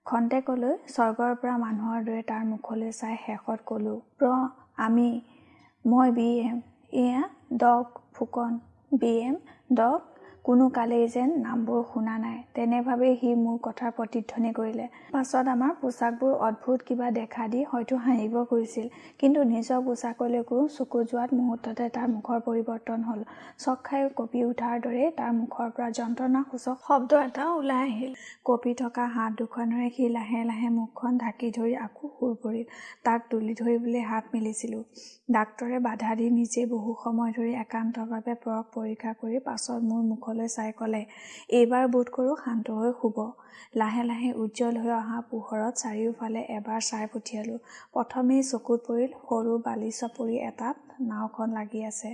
খন্তেকলৈ স্বৰ্গৰ পৰা মানুহৰ দৰে তাৰ মুখলৈ চাই শেষত ক'লোঁ, মই BM, এয়া ডক, ফুকন, BM, ডক। কোনো কালেই যেন নামবোৰ শুনা নাই। তেনেভাৱেই সি মোৰ কথাৰ প্ৰতিধ্বনি কৰিলে। পাছত আমাৰ পোছাকবোৰ অদ্ভুত কিবা দেখা দি হয়তো হাঁহিব খুজিছিল। কিন্তু নিজৰ পোছাকলৈকো চকু যোৱাত মুহূৰ্ততে তাৰ মুখৰ পৰিৱৰ্তন হ'ল। চক খাই কঁপি উঠাৰ দৰে তাৰ মুখৰ পৰা যন্ত্ৰণাসূচক শব্দ এটা ওলাই আহিল। কঁপি থকা হাত দুখনেৰে সি লাহে লাহে মুখখন ঢাকি ধৰি আকৌ শুই পৰিল। তাক তুলি ধৰিবলৈ হাত মেলিছিলোঁ। ডাক্তৰে বাধা দি নিজে বহু সময় ধৰি একান্তভাৱে পৰীক্ষা কৰি পাছত মোৰ মুখলৈ চাই ক'লে, এইবাৰ বোধ কৰোঁ শান্ত হৈ শুব। লাহে লাহে উজ্জ্বল হৈ অহা পোহৰত চাৰিওফালে এবাৰ চাই পঠিয়ালোঁ। প্ৰথমেই চকুত পৰিল সৰু বালি চপৰি এটাত নাওখন লাগি আছে।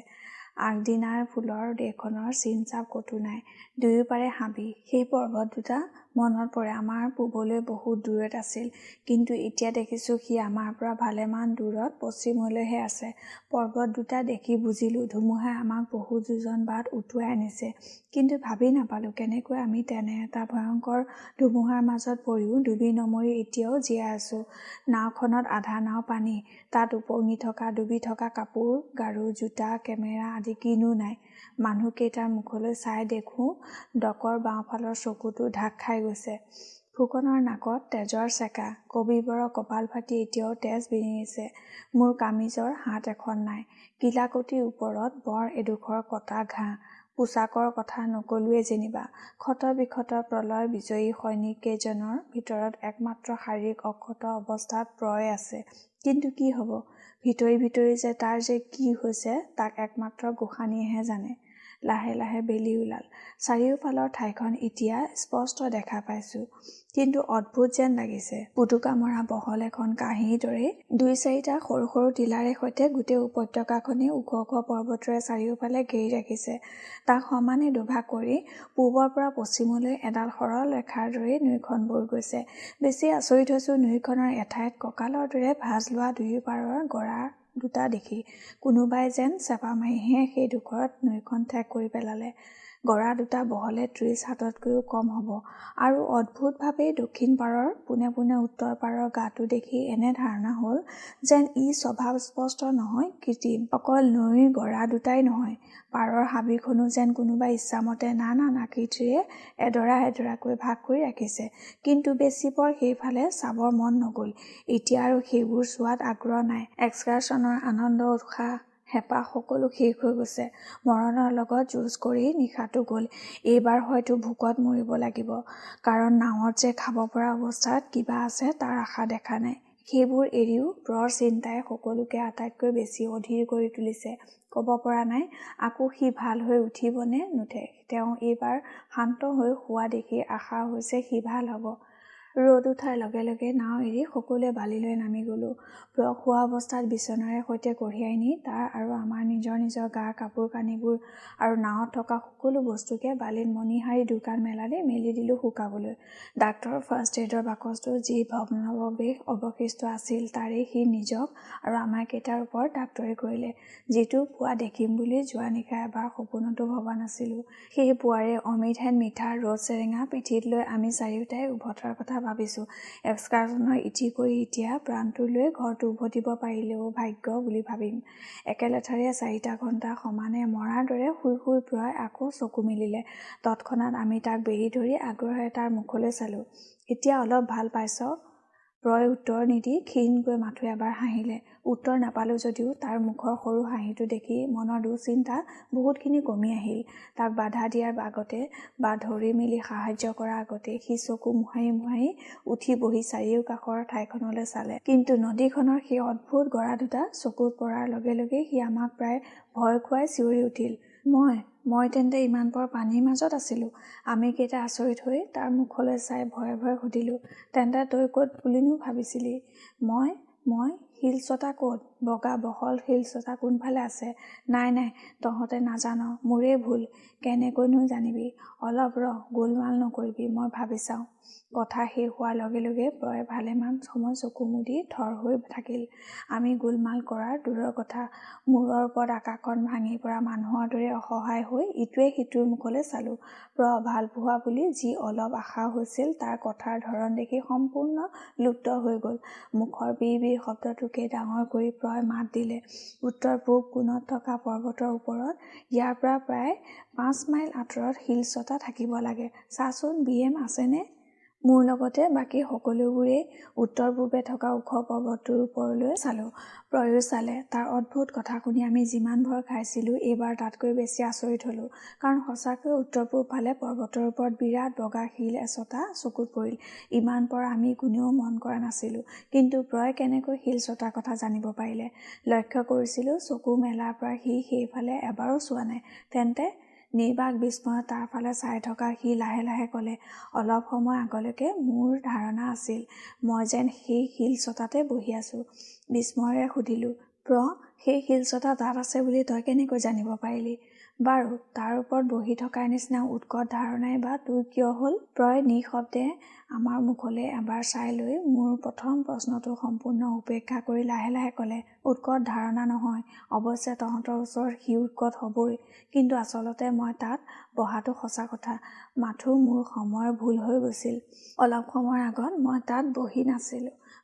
আগদিনাৰ ফুলৰ দেশখনৰ চিন-চাপ ক'তো নাই। দুয়োপাৰে হাবি। সেই পৰ্বত দুটা মনত পৰে আমাৰ পূবলৈ বহুত দূৰত আছিল, কিন্তু এতিয়া দেখিছোঁ সি আমাৰ পৰা ভালেমান দূৰত পশ্চিমলৈহে আছে। পৰ্বত দুটা দেখি বুজিলোঁ ধুমুহাই আমাক বহু যোজন বাট উটুৱাই আনিছে, কিন্তু ভাবি নাপালোঁ কেনেকৈ আমি তেনে এটা ভয়ংকৰ ধুমুহাৰ মাজত পৰিও ডুবি নমৰি এতিয়াও জীয়াই আছোঁ। নাওখনত আধা নাও পানী, তাত উপঙি থকা ডুবি থকা কাপোৰ, গাৰু, জোতা, কেমেৰা আদি কিনো নাই। মানুহকেইটাৰ মুখলৈ চাই দেখোঁ ডকৰ বাওঁফালৰ চকুটো ঢাক খাই গৈছে। ফুকনৰ নাকত তেজৰ চেকা, কবিবৰৰ কপাল ফাটি এতিয়াও তেজ বিৰিঙিছে। মোৰ কামিজৰ হাত এখন নাই, কিলাকটিৰ ওপৰত বৰ এডোখৰ কটা ঘাঁ। পোছাকৰ কথা নকলোৱেই যেনিবা। ক্ষত-বিক্ষত প্ৰলয় বিজয়ী সৈনিক কেইজনৰ ভিতৰত একমাত্ৰ শাৰীৰিক অক্ষত অৱস্থাত প্ৰয় আছে। কিন্তু কি হ'ব? ভিতৰি ভিতৰি যে তাৰ যে কি হৈছে তাক একমাত্ৰ গোসাঁনীয়েহে জানে। লাহে লাহে বেলি ওলাল। চাৰিওফালৰ ঠাইখন এতিয়া স্পষ্ট দেখা পাইছোঁ, কিন্তু অদ্ভুত যেন লাগিছে। পুতুকা মৰা বহল এখন কাঁহীৰ দৰেই ২-৪টা সৰু সৰু টিলাৰে সৈতে গোটেই উপত্যকাখনেই ওখ ওখ পৰ্বতেৰে চাৰিওফালে ঘেৰি ৰাখিছে। তাক সমানে দুভাগ কৰি পূবৰ পৰা পশ্চিমলৈ এডাল সৰল ৰেখাৰ দৰেই নৈখন বৈ গৈছে। বেছি আচৰিত হৈছোঁ নৈখনৰ এঠাইত কঁকালৰ দৰে ভাঁজ লোৱা দুয়োপাৰৰ গৰা দুটা দেখি। কোনোবাই যেন চেপা মাৰিহে সেই ডোখৰত নৈখন ঠেক কৰি পেলালে। গৰা দুটা বহলে ৩০ হাততকৈও কম হ'ব। আৰু অদ্ভুতভাৱেই দক্ষিণ পাৰৰ পোনে পোনে উত্তৰ পাৰৰ গাটো দেখি এনে ধাৰণা হ'ল যেন ই স্বভাৱস্পষ্ট নহয়, কৃত্ৰিম। অকল নৈৰ গৰা দুটাই নহয়, পাৰৰ হাবিখনো যেন কোনোবাই ইচ্ছামতে নানা আকৃতিৰে এডৰা এডৰাকৈ ভাগ কৰি ৰাখিছে। কিন্তু বেছি পৰ সেইফালে চাবৰ মন নগ'ল। এতিয়া আৰু সেইবোৰ চোৱাত আগ্ৰহ নাই। এক্সকাৰছনৰ আনন্দ উৎসাহ হেঁপাহ সকলো শেষ হৈ গৈছে। মৰণৰ লগত যুঁজ কৰি নিশাটো গ'ল। এইবাৰ হয়তো ভোকত মৰিব লাগিব, কাৰণ নাৱত যে খাব পৰা অৱস্থাত কিবা আছে তাৰ আশা দেখা নাই। সেইবোৰ এৰিও প্ৰৰ চিন্তাই সকলোকে আটাইতকৈ বেছি অধীৰ কৰি তুলিছে। ক'ব পৰা নাই আকৌ সি ভাল হৈ উঠিবনে নুঠে। তেওঁ এইবাৰ শান্ত হৈ শোৱা দেখি আশা হৈছে সি ভাল হ'ব। ৰ'দ উঠাৰ লগে লগে নাও এৰি সকলোৱে বালিলৈ নামি গ'লোঁ। প্ৰক শোৱা অৱস্থাত বিচনাৰে সৈতে কঢ়িয়াই নি তাৰ আৰু আমাৰ নিজৰ নিজৰ গাৰ কাপোৰ কানিবোৰ আৰু নাৱত থকা সকলো বস্তুকে বালিত মণিহাৰী দোকান মেলালি মেলি দিলোঁ শুকাবলৈ। ডাক্তৰৰ ফাৰ্ষ্ট এইডৰ বাকচটো যি ভগ্নাৱশেষ অৱশিষ্ট আছিল তাৰেই সি নিজক আৰু আমাৰকেইটাৰ ওপৰত ডাক্তৰী কৰিলে। যিটো পুৱা দেখিম বুলি যোৱা নিশা এবাৰ সপোনতো ভবা নাছিলোঁ। সেই পুৱাৰে অমৃত হেন মিঠা ৰ'দ চেৰেঙা পিঠিত লৈ আমি চাৰিওটাই উভতাৰ কথা ভাবিছোঁ। এক্সকাৰছনৰ ইতি কৰি এতিয়া প্ৰাণটো লৈ ঘৰটো উভতিব পাৰিলেও ভাগ্য বুলি ভাবিম। একেলেঠাৰিয়ে ৪টা ঘণ্টা সমানে মৰাৰ দৰে শুই শুই প্ৰয় আকৌ চকু মেলিলে। তৎক্ষণাৎ আমি তাক বেঢ়ি ধৰি আগ্ৰহেৰে তাৰ মুখলৈ চালোঁ। এতিয়া অলপ ভাল পাইছ? প্ৰয় উত্তৰ নিদি ক্ষীণকৈ মাথো এবাৰ হাঁহিলে। উত্তৰ নাপালোঁ যদিও তাৰ মুখৰ সৰু হাঁহিটো দেখি মনৰ দুশ্চিন্তা বহুতখিনি কমি আহিল। তাক বাধা দিয়াৰ আগতে বা ধৰি মেলি সাহায্য কৰাৰ আগতে সি চকু মোহাৰি মোহাৰি উঠি বহি চাৰিওকাষৰ ঠাইখনলৈ চালে। কিন্তু নদীখনৰ সেই অদ্ভুত গৰা দুটা চকুত পৰাৰ লগে লগে সি আমাক প্ৰায় ভয় খুৱাই চিঞৰি উঠিল। মই তেন্তে ইমান পৰ পানীৰ মাজত আছিলোঁ। আমি কেইটা আচৰিত হৈ তাৰ মুখলৈ চাই ভয়ে ভয়ে সুধিলোঁ, তেন্তে তই ক'ত বুলিনো ভাবিছিলি? মই শিলচটা ক'ত? বগা বহল শিলচটা কোনফালে আছে? নাই তহঁতে নাজান, মোৰেই ভুল। কেনেকৈনো জানিবি? অলপ ৰহ, গোলমাল নকৰিবি, মই ভাবি চাওঁ। কথা শেষ হোৱাৰ লগে লগে প্ৰয় ভালেমান সময় চকু মুদি থৰ হৈ থাকিল। আমি গোলমাল কৰাৰ দূৰৰ কথা, মূৰৰ ওপৰত আকাশখন ভাঙি পৰা মানুহৰ দৰে অসহায় হৈ ইটোৱে সিটোৰ মুখলৈ চালোঁ। ভাল পোৱা বুলি যি অলপ আশা হৈছিল তাৰ কথাৰ ধৰণ দেখি সম্পূৰ্ণ লুপ্ত হৈ গ'ল। মুখৰ বিৰ বিৰ শব্দটোকে ডাঙৰ কৰি প্ৰয় মাত দিলে। উত্তৰ পূব কোণত থকা পৰ্বতৰ ওপৰত ইয়াৰ পৰা প্ৰায় ৫ মাইল আঁতৰত শিলচটা থাকিব লাগে। চাচোন BM আছেনে? মোৰ লগতে বাকী সকলোবোৰেই উত্তৰ পূবে থকা ওখ পৰ্বতটোৰ ওপৰলৈ চালোঁ। প্ৰয়ো চালে। তাৰ অদ্ভুত কথা শুনি আমি যিমান ভয় খাইছিলোঁ এইবাৰ তাতকৈ বেছি আচৰিত হ'লোঁ। কাৰণ সঁচাকৈ উত্তৰ পূব ফালে পৰ্বতৰ ওপৰত বিৰাট বগা শিল এচটা চকুত পৰিল। ইমান পৰ আমি কোনেও মন কৰা নাছিলোঁ। কিন্তু প্ৰয় কেনেকৈ শিলচটাৰ কথা জানিব পাৰিলে? লক্ষ্য কৰিছিলোঁ চকু মেলাৰ পৰা সি সেইফালে এবাৰো চোৱা নাই। তেন্তে নিৰ্বাক বিস্ময়ত তাৰ ফালে চাই থকা সি লাহে লাহে ক'লে, অলপ সময় আগলৈকে মোৰ ধাৰণা আছিল মই যেন সেই শিলচটাতে বহি আছোঁ। বিস্ময়েৰে সুধিলোঁ, সেই শিলচটা তাত আছে বুলি তই কেনেকৈ জানিব পাৰিলি? বাৰু তাৰ ওপৰত বহি থকাৰ নিচিনা উৎকট ধাৰণাই বা তোৰ কিয় হ'ল? প্ৰয় নিঃশব্দে আমাৰ মুখলৈ এবাৰ চাই লৈ মোৰ প্ৰথম প্ৰশ্নটো সম্পূৰ্ণ উপেক্ষা কৰি লাহে লাহে ক'লে, উৎকট ধাৰণা নহয়, অৱশ্যে তহঁতৰ ওচৰত সি উৎকট হ'বই, কিন্তু আচলতে মই তাত বহাটো সঁচা কথা, মাথো মোৰ সময়ৰ ভুল হৈ গৈছিল। অলপ সময়ৰ আগত মই তাত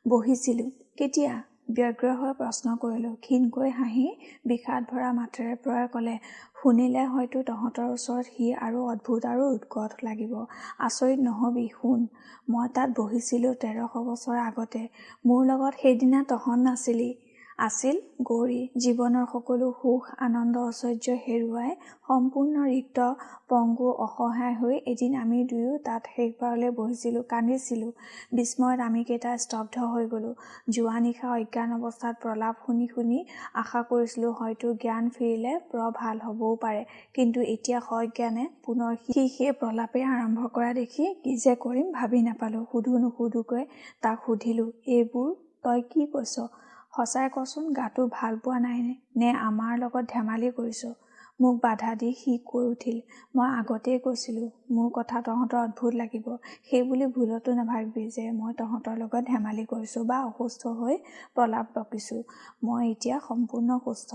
বহিছিলোঁ। কেতিয়া? ব্যগ্ৰ হৈ প্ৰশ্ন কৰিলোঁ। ক্ষীণকৈ হাঁহি বিষাদ ভৰা মাতেৰে প্ৰয়ে ক'লে, শুনিলে হয়তো তহঁতৰ ওচৰত সি আৰু অদ্ভুত আৰু উৎকট লাগিব। আচৰিত নহবি, শুন। মই তাত বহিছিলোঁ 1300 বছৰ আগতে। মোৰ লগত সেইদিনা তহঁত নাছিলি। আছিল গৌৰী। জীৱনৰ সকলো সুখ আনন্দ ঐশ্বৰ্য হেৰুৱাই সম্পূৰ্ণ ৰিক্ত পংগু অসহায় হৈ এদিন আমি দুয়ো তাত শেষবাৰলৈ বহিছিলোঁ, কান্দিছিলোঁ। বিস্ময়ত আমি কেইটা স্তব্ধ হৈ গ'লোঁ। যোৱা নিশা অজ্ঞান অৱস্থাত প্ৰলাপ শুনি শুনি আশা কৰিছিলোঁ হয়তো জ্ঞান ফিৰিলে ভাল হ'বও পাৰে, কিন্তু এতিয়া সজ্ঞানে পুনৰ সি সেই প্ৰলাপেই আৰম্ভ কৰা দেখি কি যে কৰিম ভাবি নাপালোঁ। সুধো নুসুধোকৈ তাক সুধিলোঁ, এইবোৰ তই কি কৈছ? সঁচাই কচোন, গাটো ভাল পোৱা নাই নে আমাৰ লগত ধেমালি কৰিছ? মোক বাধা দি সি কৈ উঠিল, মই আগতেই কৈছিলোঁ মোৰ কথা তহঁতৰ অদ্ভুত লাগিব, সেইবুলি ভুলতো নাভাবিবি যে মই তহঁতৰ লগত ধেমালি কৰিছোঁ বা অসুস্থ হৈ প্ৰলাপ বকিছোঁ। মই এতিয়া সম্পূৰ্ণ সুস্থ।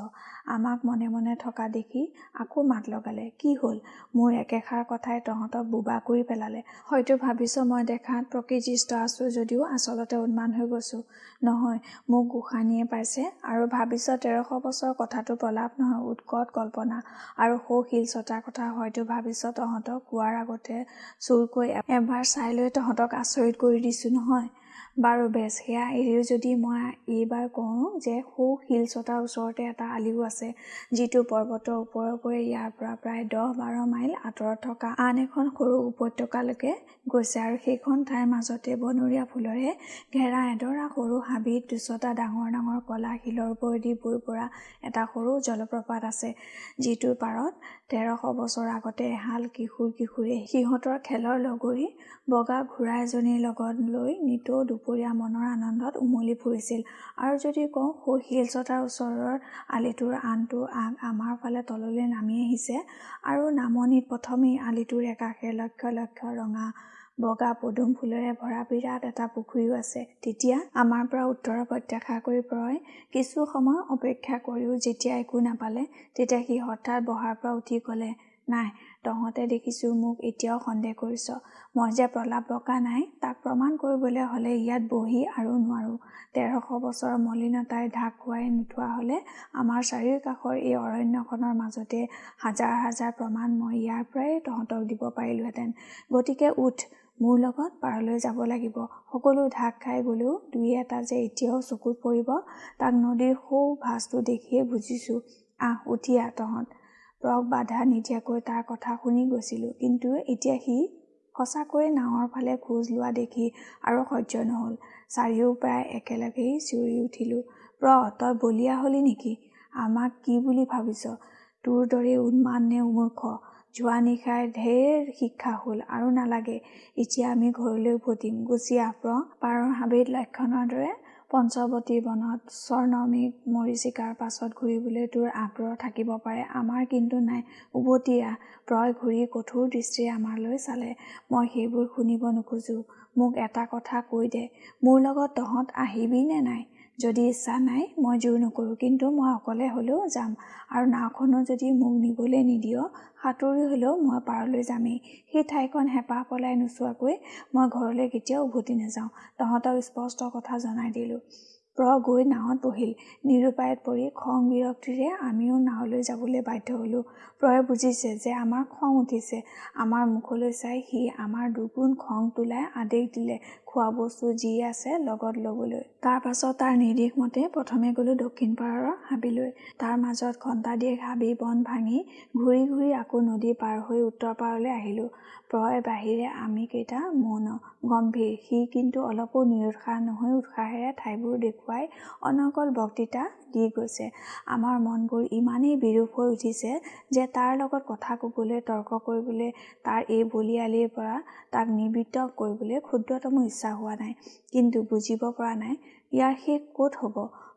আমাক মনে মনে থকা দেখি আকৌ মাত লগালে। কি হ'ল? মোৰ একেষাৰ কথাই তহঁতক বোবা কৰি পেলালে। হয়তো ভাবিছ মই দেখাত প্ৰকৃতিস্থ আছোঁ যদিও আচলতে উন্মাদ হৈ গৈছোঁ। নহয়, মোক গোসাঁনীয়ে পাইছে আৰু ভাবিছ 1300 বছৰ কথাটো প্ৰলাপ নহয়, উৎকট কল্পনা। আৰু সৌ শিলচটাৰ কথা হয়তো ভাবিছ তহঁতক কোৱাৰ আগতে চুৰকৈ এবাৰ চাই লৈ তহঁতক আচৰিত কৰি দিছোঁ নহয়। বাৰু বেছ, সেয়া এৰিও যদি মই এইবাৰ কওঁ যে সৌ শিলচটাৰ ওচৰতে এটা আলিও আছে, যিটো পৰ্বতৰ ওপৰে ওপৰে ইয়াৰ পৰা প্ৰায় 10-12 মাইল আঁতৰত থকা আন এখন সৰু উপত্যকালৈকে গৈছে, আৰু সেইখন ঠাইৰ মাজতে বনৰীয়া ফুলেৰে ঘেৰা এডৰা সৰু হাবিত 2টা ডাঙৰ ডাঙৰ কলা শিলৰ ওপৰেদি বৈ পৰা এটা সৰু জলপ্ৰপাত আছে, যিটোৰ পাৰত 1300 বছৰ আগতে এহাল কিশোৰীয়ে সিহঁতৰ খেলৰ লগৰী বগা ঘোঁৰা এজনীৰ লগত লৈ নিতৌ দুপৰীয়া মনৰ আনন্দত উমলি ফুৰিছিল। আৰু যদি কওঁ সৌ শিলচটাৰ ওচৰৰ আলিটোৰ আনটো আগ আমাৰ ফালে তললৈ নামি আহিছে, আৰু নামনিত প্ৰথমেই আলিটোৰ একাষে লক্ষ লক্ষ ৰঙা বগা পদুম ফুলেৰে ভৰা বিৰাট এটা পুখুৰীও আছে, তেতিয়া আমাৰ পৰা উত্তৰ প্ৰত্যাশা কৰি প্ৰয় কিছু সময় অপেক্ষা কৰিও যেতিয়া একো নাপালে, তেতিয়া সি হঠাৎ বহাৰ পৰা উঠি ক'লে, নাই, তহঁতে দেখিছোঁ মোক এতিয়াও সন্দেহ কৰিছ। মই যে প্ৰলাপ বকা নাই তাক প্ৰমাণ কৰিবলৈ হ'লে ইয়াত বহি আৰু নোৱাৰোঁ। 1300 বছৰৰ মলিনতাই ঢাক খুৱাই নোথোৱা হ'লে আমাৰ চাৰিওকাষৰ এই অৰণ্যখনৰ মাজতে হাজাৰ হাজাৰ প্ৰমাণ মই ইয়াৰ পৰাই তহঁতক দিব পাৰিলোহেঁতেন। গতিকে উঠ, মোৰ লগত পাৰলৈ যাব লাগিব। সকলো ঢাক খাই গ'লেও দুই এটা যে এতিয়াও চকুত পৰিব, তাক নদীৰ সৌ ভাঁজটো দেখিয়ে বুজিছোঁ। আহ, উঠি আহ তহঁত। প্ৰক বাধা নিদিয়াকৈ তাৰ কথা শুনি গৈছিলোঁ, কিন্তু এতিয়া সি সঁচাকৈয়ে নাৱৰ ফালে খোজ লোৱা দেখি আৰু সহ্য নহ'ল। চাৰিও প্ৰায় একেলগেই চিঞৰি উঠিলোঁ, তই বলিয়া হলি নেকি? আমাক কি বুলি ভাবিছ? তোৰ দৰেই উন্মাদ নে মূৰ্খ? যোৱা নিশাই ঢেৰ শিক্ষা হ'ল, আৰু নালাগে। এতিয়া আমি ঘৰলৈ উভতিম। গুচি আহ পাৰৰ হাবিত লক্ষণৰ দৰে পঞ্চৱতী বনত স্বৰ্ণমেঘ মৰীচিকাৰ পাছত ঘূৰিবলৈ তোৰ আগ্ৰহ থাকিব পাৰে, আমাৰ কিন্তু নাই। উভতি আহ। প্ৰয় ঘূৰি কঠোৰ দৃষ্টিৰে আমালৈ চালে। মই সেইবোৰ শুনিব নোখোজোঁ। মোক এটা কথা কৈ দে, মোৰ লগত তহঁত আহিবি নে নাই? যদি ইচ্ছা নাই মই জোৰ নকৰোঁ, কিন্তু মই অকলে হ'লেও যাম, আৰু নাওখনো যদি মোক নিবলৈ নিদিয়, সাঁতুৰি হ'লেও মই পাৰলৈ যামেই। সেই ঠাইখন হেঁপাহ পলাই নোচোৱাকৈ মই ঘৰলৈ কেতিয়াও উভতি নাযাওঁ। তহঁতক স্পষ্ট কথা জনাই দিলোঁ। গৈ নাৱত বহিল। নিৰুপায়ত পৰি খং বিৰক্তিৰে আমিও নাৱলৈ যাবলৈ বাধ্য হ'লোঁ। প্ৰয়ে বুজিছে যে আমাৰ খং উঠিছে। আমাৰ মুখলৈ চাই সি আমাৰ দুগুণ খং তোলাই আদেশ দিলে খোৱা বস্তু যি আছে লগত ল'বলৈ। তাৰ পাছত তাৰ নিৰ্দেশ মতে প্ৰথমে গ'লোঁ দক্ষিণ পাৰৰ হাবিলৈ। তাৰ মাজত ঘণ্টা দিয়েক হাবি বন ভাঙি ঘূৰি ঘূৰি আকৌ নদী পাৰ হৈ উত্তৰ পাৰলৈ আহিলোঁ। প্ৰয় বাহিৰে আমি কেইটা মৌন গম্ভীৰ। সি কিন্তু অলপো নিৰুৎসাহ নহৈ উৎসাহেৰে ঠাইবোৰ দেখুৱাই অনৰ্গল বক্তৃতা দি গৈছে। আমাৰ মনবোৰ ইমানেই বিৰূপ হৈ উঠিছে যে তাৰ লগত কথা ক'বলৈ, তৰ্ক কৰিবলৈ, তাৰ এই বলিয়ালিৰ পৰা তাক নিবৃত্ত কৰিবলৈ ক্ষুদ্ৰতম ইচ্ছা হোৱা নাই। কিন্তু বুজিব পৰা নাই ইয়াৰ শেষ ক'ত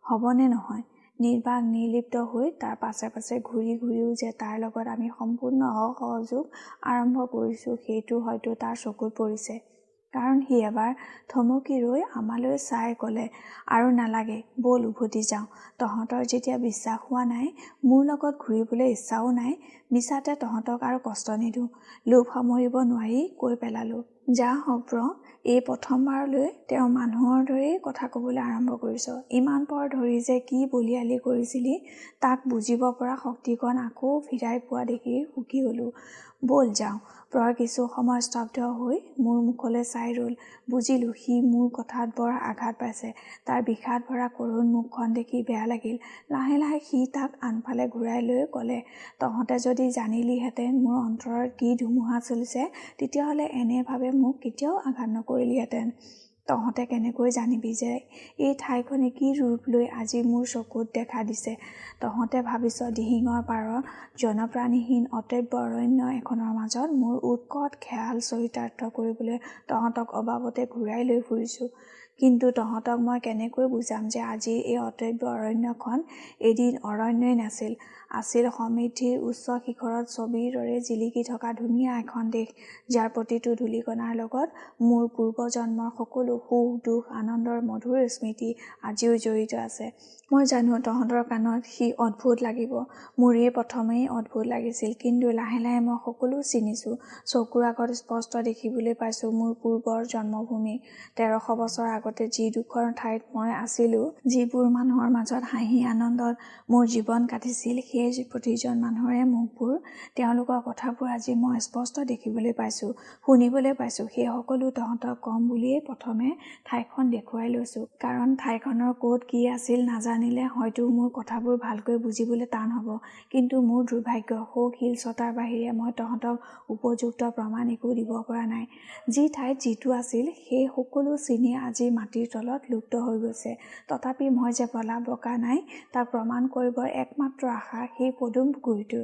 হ'ব নে নহয়। নিৰ্বাক নিৰ্লিপ্ত হৈ তাৰ পাছে পাছে ঘূৰিও যে তাৰ লগত আমি সম্পূৰ্ণ অসহযোগ আৰম্ভ কৰিছোঁ সেইটো হয়তো তাৰ চকুত পৰিছে। কাৰণ সি এবাৰ থমকি ৰৈ আমালৈ চাই ক'লে, আৰু নালাগে, ব'ল উভতি যাওঁ। তহঁতৰ যেতিয়া বিশ্বাস হোৱা নাই, মোৰ লগত ঘূৰিবলৈ ইচ্ছাও নাই, মিছাতে তহঁতক আৰু কষ্ট নিদিওঁ। লোভ সামৰিব নোৱাৰি কৈ পেলালোঁ। যা হওক ব্ৰ, এই প্ৰথমবাৰলৈ তেওঁ মানুহৰ দৰেই কথা ক'বলৈ আৰম্ভ কৰিছ। ইমান পৰ ধৰি যে কি বলিয়ালি কৰিছিলি তাক বুজিব পৰা শক্তিকণ আকৌ ফিৰাই পোৱা দেখি সুখী হ'লোঁ। ব'ল যাওঁ। প্ৰয় কিছু সময় স্তব্ধ হৈ মোৰ মুখলৈ চাই ৰ'ল। বুজিলোঁ সি মোৰ কথাত বৰ আঘাত পাইছে। তাৰ বিষাদ ভৰা কৰুণ মুখখন দেখি বেয়া লাগিল। লাহে লাহে সি তাক আনফালে ঘূৰাই লৈ ক'লে, তহঁতে যদি জানিলিহেঁতেন মোৰ অন্তৰত কি ধুমুহা চলিছে, তেতিয়াহ'লে এনেভাৱে মোক কেতিয়াও আঘাত নকৰিলিহেঁতেন। তহঁতে কেনেকৈ জানিবি যে এই ঠাইখনে কি ৰূপ লৈ আজি মোৰ চকুত দেখা দিছে? তহঁতে ভাবিছ দিহিঙৰ পাৰৰ জনপ্ৰাণীহীন অটব্য অৰণ্য এখনৰ মাজত মোৰ উৎকট খেয়াল চৰিতাৰ্থ কৰিবলৈ তহঁতক অবাবতে ঘূৰাই লৈ ফুৰিছোঁ। কিন্তু তহঁতক মই কেনেকৈ বুজাম যে আজিৰ এই অটব্য অৰণ্যখন এদিন অৰণ্যই নাছিল, আছিল সমৃদ্ধিৰ উচ্চ শিখৰত ছবিৰ দৰে জিলিকি থকা ধুনীয়া এখন দেশ, যাৰ প্ৰতিটো ধূলিকণাৰ লগত মোৰ পূৰ্বজন্মৰ সকলো সুখ দুখ আনন্দৰ মধুৰ স্মৃতি আজিও জড়িত আছে। মই জানো তহঁতৰ কাণত সি অদ্ভুত লাগিব, মোৰেই প্ৰথমেই অদ্ভুত লাগিছিল, কিন্তু লাহে লাহে মই সকলো চিনিছোঁ। চকুৰ আগত স্পষ্ট দেখিবলৈ পাইছোঁ মোৰ পূৰ্বৰ জন্মভূমি। 1300 বছৰ আগতে যিডোখৰ ঠাইত মই আছিলোঁ, যিবোৰ মানুহৰ মাজত হাঁহি আনন্দত মোৰ জীৱন কাটিছিল, সেই প্ৰতিজন মানুহৰে মুখবোৰ, তেওঁলোকৰ কথাবোৰ আজি মই স্পষ্ট দেখিবলৈ পাইছোঁ, শুনিবলৈ পাইছোঁ। সেই সকলো তহঁতক কম বুলিয়েই প্ৰথমে ঠাইখন দেখুৱাই লৈছোঁ। কাৰণ ঠাইখনৰ ক'ত কি আছিল নাজানিলে হয়তো মোৰ কথাবোৰ ভালকৈ বুজিবলৈ টান হ'ব। কিন্তু মোৰ দুৰ্ভাগ্য, সৌশীলতাৰ বাহিৰে মই তহঁতক উপযুক্ত প্ৰমাণ একো দিব পৰা নাই। যি ঠাইত যিটো আছিল সেই সকলো চিনি আজি মাটিৰ তলত লুপ্ত হৈ গৈছে। তথাপি মই যে প্ৰলাপ বকা নাই তাক প্ৰমাণ কৰিবৰ একমাত্ৰ আশা সেই পদুম পুখুৰীটো।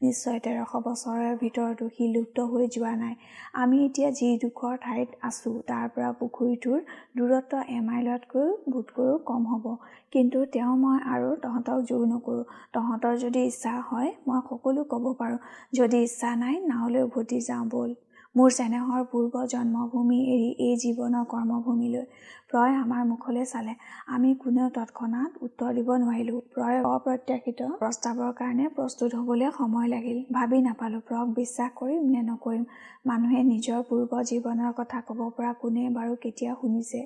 নিশ্চয় 1300 বছৰৰ ভিতৰতো সি লুপ্ত হৈ যোৱা নাই। আমি এতিয়া যিডোখৰ ঠাইত আছোঁ তাৰ পৰা পুখুৰীটোৰ দূৰত্ব এমাইলতকৈ বোধকৰো কম হ'ব। কিন্তু তেওঁ মই আৰু তহঁতক জোৰ নকৰোঁ। তহঁতৰ যদি ইচ্ছা হয় মই সকলো ক'ব পাৰোঁ, যদি ইচ্ছা নাই নাওলৈ উভতি যাওঁ ব'ল। মোৰ চেনেহৰ পূৰ্ব জন্মভূমি এৰি এই জীৱনৰ কৰ্মভূমিলৈ। প্ৰয় আমাৰ মুখলৈ চালে। আমি কোনেও তৎক্ষণাৎ উত্তৰ দিব নোৱাৰিলোঁ। প্ৰয় অপ্ৰত্যাশিত প্ৰস্তাৱৰ কাৰণে প্ৰস্তুত হ'বলৈ সময় লাগিল। ভাবি নাপালোঁ প্ৰক বিশ্বাস কৰিম নে নকৰিম। মানুহে নিজৰ পূৰ্ব জীৱনৰ কথা ক'ব পৰা কোনে বাৰু কেতিয়া শুনিছে?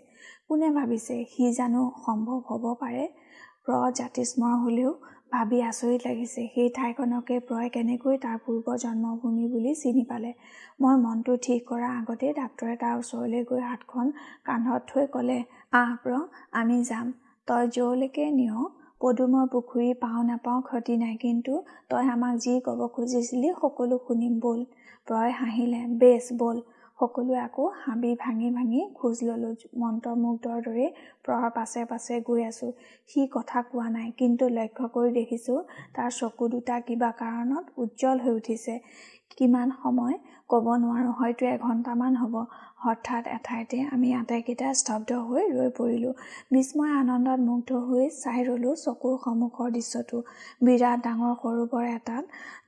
কোনে ভাবিছে সি জানো সম্ভৱ হ'ব পাৰে? জাতিস্মৰ হ'লেও ভাবি আচৰিত লাগিছে সেই ঠাইখনকে প্ৰয় কেনেকৈ তাৰ পূৰ্ব জন্মভূমি বুলি চিনি পালে। মই মনটো ঠিক কৰাৰ আগতেই ডাক্তৰে তাৰ ওচৰলৈ গৈ হাতখন কান্ধত থৈ ক'লে, আহ প্ৰ, আমি যাম। তই যলৈকে নিয়। পদুমৰ পুখুৰী পাওঁ নাপাওঁ ক্ষতি নাই, কিন্তু তই আমাক যি ক'ব খুজিছিলি সকলো শুনিম, ব'ল। প্ৰয় হাঁহিলে, বেছ ব'ল। সকলোৱে আকৌ হাবি ভাঙি ভাঙি খোজ ল'লোঁ। মন্ত্ৰমুগ্ধৰ দৰে প্ৰয়ৰ পাছে পাছে গৈ আছোঁ। সি কথা কোৱা নাই, কিন্তু লক্ষ্য কৰি দেখিছোঁ তাৰ চকু দুটা কিবা কাৰণত উজ্জ্বল হৈ উঠিছে। কিমান সময় ক'ব নোৱাৰোঁ, হয়তো এঘণ্টামান হ'ব। হঠাৎ এঠাইতে আমি আটাইকেইটা স্তব্ধ হৈ ৰৈ পৰিলোঁ। বিস্ময় আনন্দত মুগ্ধ হৈ চাই ৰ'লোঁ চকুৰ সন্মুখৰ দৃশ্যটো। বিৰাট ডাঙৰ সৰোবৰ এটাত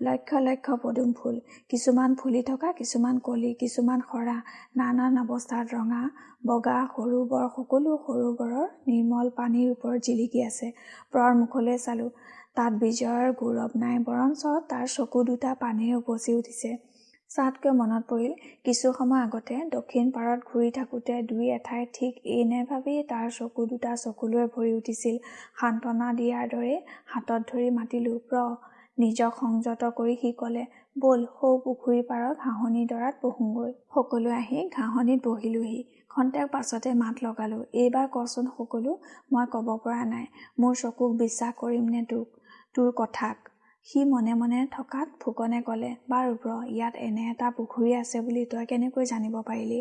লক্ষ লক্ষ পদুম ফুল, কিছুমান ফুলি থকা, কিছুমান কলি, কিছুমান সৰা, নানান অৱস্থাত ৰঙা বগা সৰু বৰ সকলো সৰোবৰৰ নিৰ্মল পানীৰ ওপৰত জিলিকি আছে। প্ৰয়ৰ মুখলৈ চালোঁ। তাত বিজয়ৰ গৌৰৱ নাই, বৰঞ্চ তাৰ চকু দুটা পানীৰে উপচি উঠিছে। চাটকৈ মনত পৰিল, কিছু সময় আগতে দক্ষিণ পাৰত ঘূৰি থাকোঁতে দুই এঠাইত ঠিক এনেভাৱেই তাৰ চকু দুটা চকুলৈ ভৰি উঠিছিল। সান্তনা দিয়াৰ দৰে হাতত ধৰি মাতিলোঁ, প্ৰ। নিজক সংযত কৰি সি ক'লে, ব'ল সৌ পুখুৰী পাৰৰ ঘাঁহনি ডৰাত বহোঁগৈ। সকলোৱে আহি ঘাঁহনিত বহিলোহি। খন্তেক পাছতে মাত লগালোঁ, এইবাৰ কচোন সকলো, মই ক'ব পৰা নাই। মোৰ চকুক বিশ্বাস কৰিম নে তোক, তোৰ কথাক? সি মনে মনে থকাত ফুকনে ক'লে, বাৰু ব্ৰ, ইয়াত এনে এটা পুখুৰী আছে বুলি তই কেনেকৈ জানিব পাৰিলি?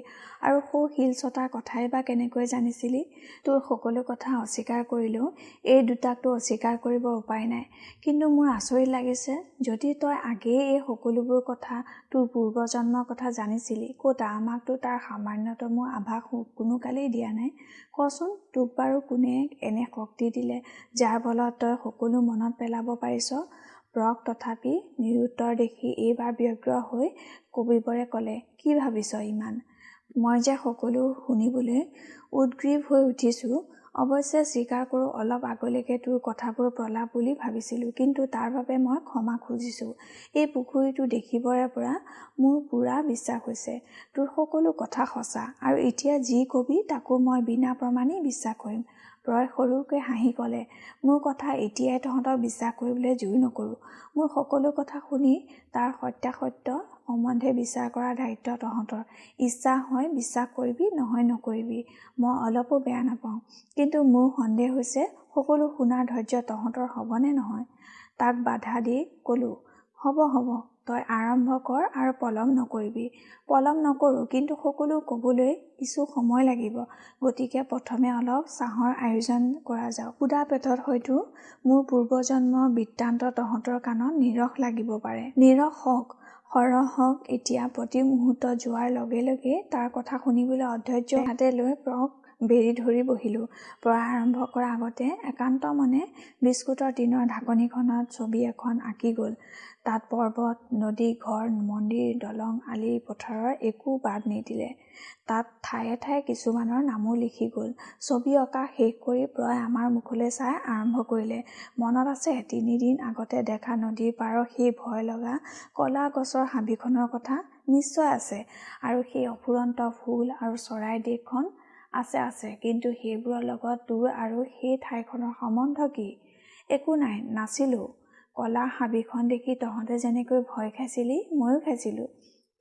আৰু সৌ শিলচটাৰ কথাই বা কেনেকৈ জানিছিলি? তোৰ সকলো কথা অস্বীকাৰ কৰিলেও এই দুটাকতো অস্বীকাৰ কৰিব উপায় নাই। কিন্তু মোৰ আচৰিত লাগিছে, যদি তই আগেয়ে এই সকলোবোৰ কথা, তোৰ পূৰ্বজন্মৰ কথা জানিছিলি, ক'তা আমাকতো তাৰ সামান্যতম আভাস কোনো কালেই দিয়া নাই। কচোন, তোক বাৰু কোনে এনে শক্তি দিলে যাৰ বলত তই সকলো মনত পেলাব পাৰিছ? ব্ৰক তথাপি নিৰুত্তৰ দেখি এইবাৰ ব্যগ্ৰ হৈ কবিবৰে ক'লে, কি ভাবিছ ইমান? মই যে সকলো শুনিবলৈ উদ্গ্ৰীৱ হৈ উঠিছোঁ। অৱশ্যে স্বীকাৰ কৰোঁ, অলপ আগলৈকে তোৰ কথাবোৰ প্ৰলাপ বুলি ভাবিছিলোঁ, কিন্তু তাৰ বাবে মই ক্ষমা খুজিছোঁ। এই পুখুৰীটো দেখিবৰে পৰা মোৰ পূৰা বিশ্বাস হৈছে। তোৰ সকলো কথা সঁচা, আৰু এতিয়া যি কবি তাকো মই বিনা প্ৰমাণেই বিশ্বাস কৰিম। ব্ৰই সৰুকৈ হাঁহি ক'লে, মোৰ কথা এতিয়াই তহঁতক বিশ্বাস কৰিবলৈ জোৰ নকৰোঁ। মোৰ সকলো কথা শুনি তাৰ সত্যাসত্য সম্বন্ধে বিচাৰ কৰাৰ দায়িত্ব তহঁতৰ। ইচ্ছা হয় বিশ্বাস কৰিবি, নহয় নকৰিবি। মই অলপো বেয়া নাপাওঁ, কিন্তু মোৰ সন্দেহ হৈছে সকলো শুনাৰ ধৈৰ্য তহঁতৰ হ'বনে নহয়? তাক বাধা দি ক'লোঁ, হ'ব, তই আৰম্ভ কৰ আৰু পলম নকৰিবি। পলম নকৰোঁ, কিন্তু সকলো ক'বলৈ কিছু সময় লাগিব। গতিকে প্ৰথমে অলপ চাহৰ আয়োজন কৰা যাওক। সুদা পেটত হয়তো মোৰ পূৰ্বজন্মৰ বৃত্তান্ত তহঁতৰ কাণত নিৰস লাগিব পাৰে। নিৰস হওক, সৰহ হওক, এতিয়া প্ৰতি মুহূৰ্তত যোৱাৰ লগে লগে তাৰ কথা শুনিবলৈ অধৈৰ্য হাতে লৈ ব্ৰক বেৰি ধৰি বহিলোঁ। পঢ়া আৰম্ভ কৰাৰ আগতে একান্ত মনে বিস্কুটৰ টিনৰ ঢাকনিখনত ছবি এখন আঁকি গ'ল। তাত পৰ্বত, নদী, ঘৰ, মন্দিৰ, দলং, আলি, পথাৰৰ একো বাদ নিদিলে। তাত ঠায়ে ঠায়ে কিছুমানৰ নামো লিখি গ'ল। ছবি অঁকা শেষ কৰি ব্ৰই আমাৰ মুখলৈ চাই আৰম্ভ কৰিলে, মনত আছে ৩ দিন আগতে দেখা নদীৰ পাৰৰ সেই ভয় লগা কলা গছৰ হাবিখনৰ কথা? নিশ্চয় আছে। আৰু সেই অফুৰন্ত ফুল আৰু চৰাইৰ দেশখন? আছে, কিন্তু সেইবোৰৰ লগত তোৰ আৰু সেই ঠাইখনৰ সম্বন্ধ কি? একো নাই, নাছিলো। কলা হাবিখন দেখি তহঁতে যেনেকৈ ভয় খাইছিলি, ময়ো খাইছিলোঁ।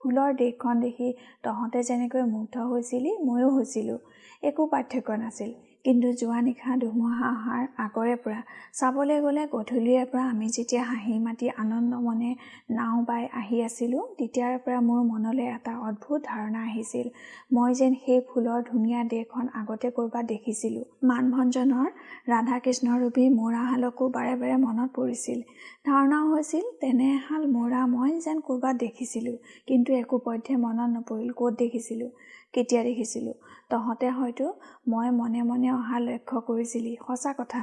ফুলৰ দেশখন দেখি তহঁতে যেনেকৈ মুগ্ধ হৈছিলি, ময়ো হৈছিলোঁ। একো পাৰ্থক্য নাছিল। কিন্তু যোৱা নিশা ধুমুহা অহাৰ আগৰে পৰা, চাবলৈ গ'লে গধূলিৰে পৰা আমি যেতিয়া হাঁহি মাতি আনন্দ মনে নাও বাই আহি আছিলোঁ, তেতিয়াৰ পৰা মোৰ মনলৈ এটা অদ্ভুত ধাৰণা আহিছিল। মই যেন সেই ফুলৰ ধুনীয়া দেশখন আগতে ক'ৰবাত দেখিছিলোঁ। মানভঞ্জনৰ ৰাধাকৃষ্ণৰূপী মৌৰাহালকো বাৰে বাৰে মনত পৰিছিল। ধাৰণাও হৈছিল তেনে এহাল মৌৰা মই যেন ক'ৰবাত দেখিছিলোঁ, কিন্তু একোপধ্যে মনত নপৰিল ক'ত দেখিছিলোঁ, কেতিয়া দেখিছিলোঁ। তহঁতে হয়তো মই মনে মনে অহা লক্ষ্য কৰিছিলি। সঁচা কথা,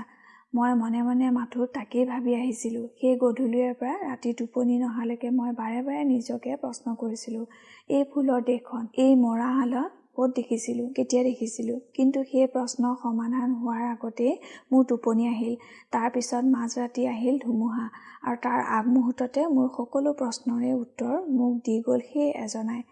মই মনে মনে মাথো তাকেই ভাবি আহিছিলোঁ। সেই গধূলিৰে পৰা ৰাতি টোপনি নহালৈকে মই বাৰে বাৰে নিজকে প্ৰশ্ন কৰিছিলোঁ, এই ফুলৰ দেশখন, এই মৌৰাহালত ক'ত দেখিছিলোঁ, কেতিয়া দেখিছিলোঁ। কিন্তু সেই প্ৰশ্নৰ সমাধান হোৱাৰ আগতেই মোৰ টোপনি আহিল। তাৰ পিছত মাজৰাতি আহিল ধুমুহা, আৰু তাৰ আগমুহূৰ্ততে মোৰ সকলো প্ৰশ্নৰে উত্তৰ মোক দি গ'ল সেই এজনাই।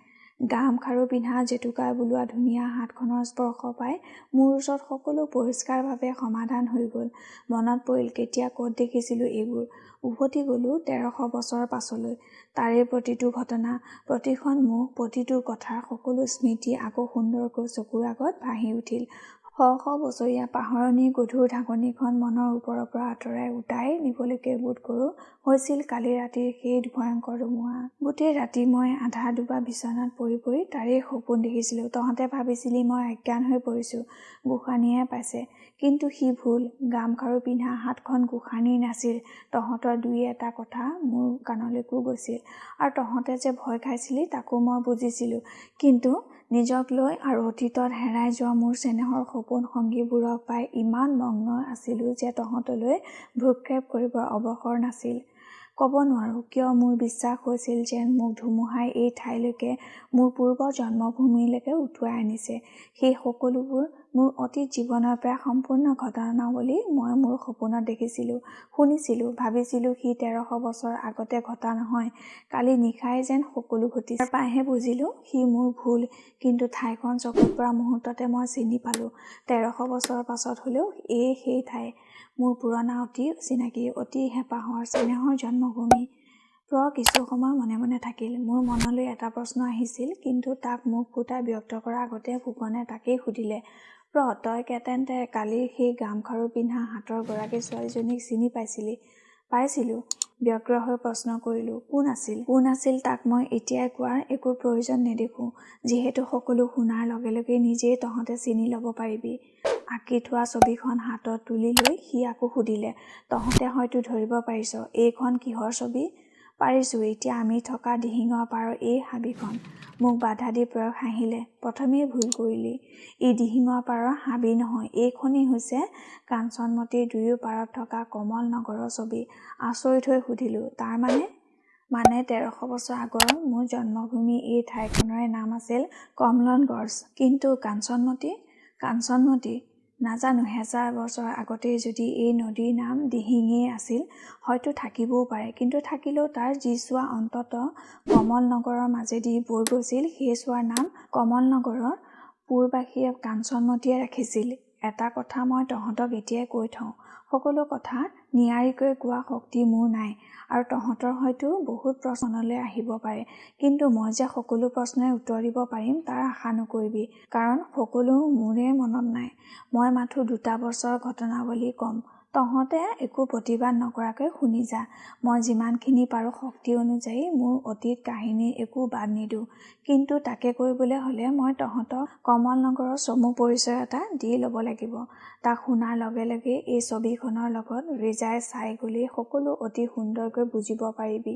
গামখাৰু পিন্ধা জেতুকা বোলোৱা ধুনীয়া হাতখনৰ স্পৰ্শ পাই মোৰ ওচৰত সকলো পৰিষ্কাৰভাৱে সমাধান হৈ গ'ল। মনত পৰিল কেতিয়া ক'ত দেখিছিলোঁ এইবোৰ। উভতি গ'লোঁ ১৩০০ বছৰ পাছলৈ। তাৰে প্ৰতিটো ঘটনা, প্ৰতিখন মুখ, প্ৰতিটো কথাৰ সকলো স্মৃতি আকৌ সুন্দৰকৈ চকুৰ আগত ভাহি উঠিল। শ বছৰীয়া পাহৰণিৰ গধুৰ ঢাকনিখন মনৰ ওপৰৰ পৰা আঁতৰাই উটাই নিবলৈকে বোধ কৰোঁ হৈছিল কালি ৰাতিৰ সেই ভয়ংকৰ ধুমুহা। গোটেই ৰাতি মই আধা ডুবা বিচনাত পৰি পৰি তাৰেই সপোন দেখিছিলোঁ। তহঁতে ভাবিছিলি মই অজ্ঞান হৈ পৰিছোঁ, গোসাঁনীয়ে পাইছে। কিন্তু সি ভুল। গামখাৰু পিন্ধা হাতখন গোসাঁনীৰ নাছিল। তহঁতৰ দুই এটা কথা মোৰ কাণলৈকো গৈছিল, আৰু তহঁতে যে ভয় খাইছিলি তাকো মই বুজিছিলোঁ। কিন্তু নিজক লৈ আৰু অতীতত হেৰাই যোৱা মোৰ চেনেহৰ সপোন সংগীবোৰক পাই ইমান মগ্ন আছিলোঁ যে তহঁতলৈ ভ্ৰূক্ষেপ কৰিবৰ অৱসৰ নাছিল। ক'ব নোৱাৰোঁ কিয় মোৰ বিশ্বাস হৈছিল যেন মোক ধুমুহাই এই ঠাইলৈকে, মোৰ পূৰ্ব জন্মভূমিলৈকে উটুৱাই আনিছে। সেই সকলোবোৰ মোৰ অতীত জীৱনৰ প্ৰায় সম্পূৰ্ণ ঘটনাৱলী মই মোৰ সপোনত দেখিছিলোঁ, শুনিছিলোঁ, ভাবিছিলোঁ সি ১৩০০ বছৰ আগতে ঘটা নহয়, কালি নিশাই যেন সকলো ঘটিছে। তাৰ পৰাহে বুজিলোঁ সি মোৰ ভুল। কিন্তু ঠাইখন চকুত পৰা মুহূৰ্ততে মই চিনি পালোঁ। ১৩০০ বছৰৰ পাছত হ'লেও সেই ঠাই মোৰ পুৰণা অতি চিনাকি, অতি হেঁপাহৰ চেনেহৰ জন্মভূমি। কিছু সময় মনে মনে থাকিল। মোৰ মনলৈ এটা প্ৰশ্ন আহিছিল, কিন্তু তাক মুখ ফুটাই ব্যক্ত কৰাৰ আগতে ফুকনে তাকেই সুধিলে, তই তেন্তে কালিৰ সেই গামখাৰু পিন্ধা হাতৰ গৰাকী ছোৱালীজনীক চিনি পাইছিলি? পাইছিলোঁ। ব্যগ্ৰ হৈ প্ৰশ্ন কৰিলোঁ, কোন আছিল তাক মই এতিয়াই কোৱাৰ একো প্ৰয়োজন নেদেখোঁ, যিহেতু সকলো শুনাৰ লগে লগে নিজেই তহঁতে চিনি ল'ব পাৰিবি। আঁকি থোৱা ছবিখন হাতত তুলি লৈ সি আকৌ সুধিলে, তহঁতে হয়তো ধৰিব পাৰিছ এইখন কিহৰ ছবি? পাৰিছোঁ, এতিয়া আমি থকা দিহিঙৰ পাৰৰ এই হাবিখন। মোক বাধা দি প্ৰয়োগ হাঁহিলে, প্ৰথমেই ভুল কৰিলি, ই দিহিঙৰ পাৰৰ হাবি নহয়, এইখনেই হৈছে কাঞ্চনমতীৰ দুয়ো পাৰত থকা কমল নগৰৰ ছবি। আচৰিত হৈ সুধিলোঁ, তাৰ মানে 1300 বছৰ আগৰ মোৰ জন্মভূমি এই ঠাইখনৰে নাম আছিল কমলনগড়। কিন্তু কাঞ্চনমতী নাজানো, 1000 বছৰ আগতেই যদি এই নদীৰ নাম দিহিঙেই আছিল, হয়তো থাকিবও পাৰে, কিন্তু থাকিলেও তাৰ যি চোৱা অন্ততঃ কমলনগৰৰ মাজেদি বৈ গৈছিল, সেই চোৱাৰ নাম কমলনগৰৰ পুৰবাসীয়ে কাঞ্চনমতীয়ে ৰাখিছিল। এটা কথা মই তহঁতক এতিয়াই কৈ থওঁ, সকলো কথা নিয়াৰিকৈ কোৱা শক্তি মোৰ নাই, আৰু তহঁতৰ হয়তো বহুত প্ৰশ্ন মনলৈ আহিব পাৰে, কিন্তু মই যে সকলো প্ৰশ্নৰে উত্তৰ দিব পাৰিম তাৰ আশা নকৰিবি, কাৰণ সকলো মোৰে মনত নাই। মই মাথো 2টা বছৰৰ ঘটনাৱলী কম, তহঁতে একো প্ৰতিবাদ নকৰাকৈ শুনি যা। মই যিমানখিনি পাৰোঁ শক্তি অনুযায়ী মোৰ অতীত কাহিনীৰ একো বাদ নিদিওঁ, কিন্তু তাকে কৰিবলৈ হ'লে মই তহঁতক কমলনগৰৰ চমু পৰিচয় এটা দি ল'ব লাগিব। তাক শুনাৰ লগে লগে এই ছবিখনৰ লগত ৰিজাই চাই গ'লেই সকলো অতি সুন্দৰকৈ বুজিব পাৰিবি।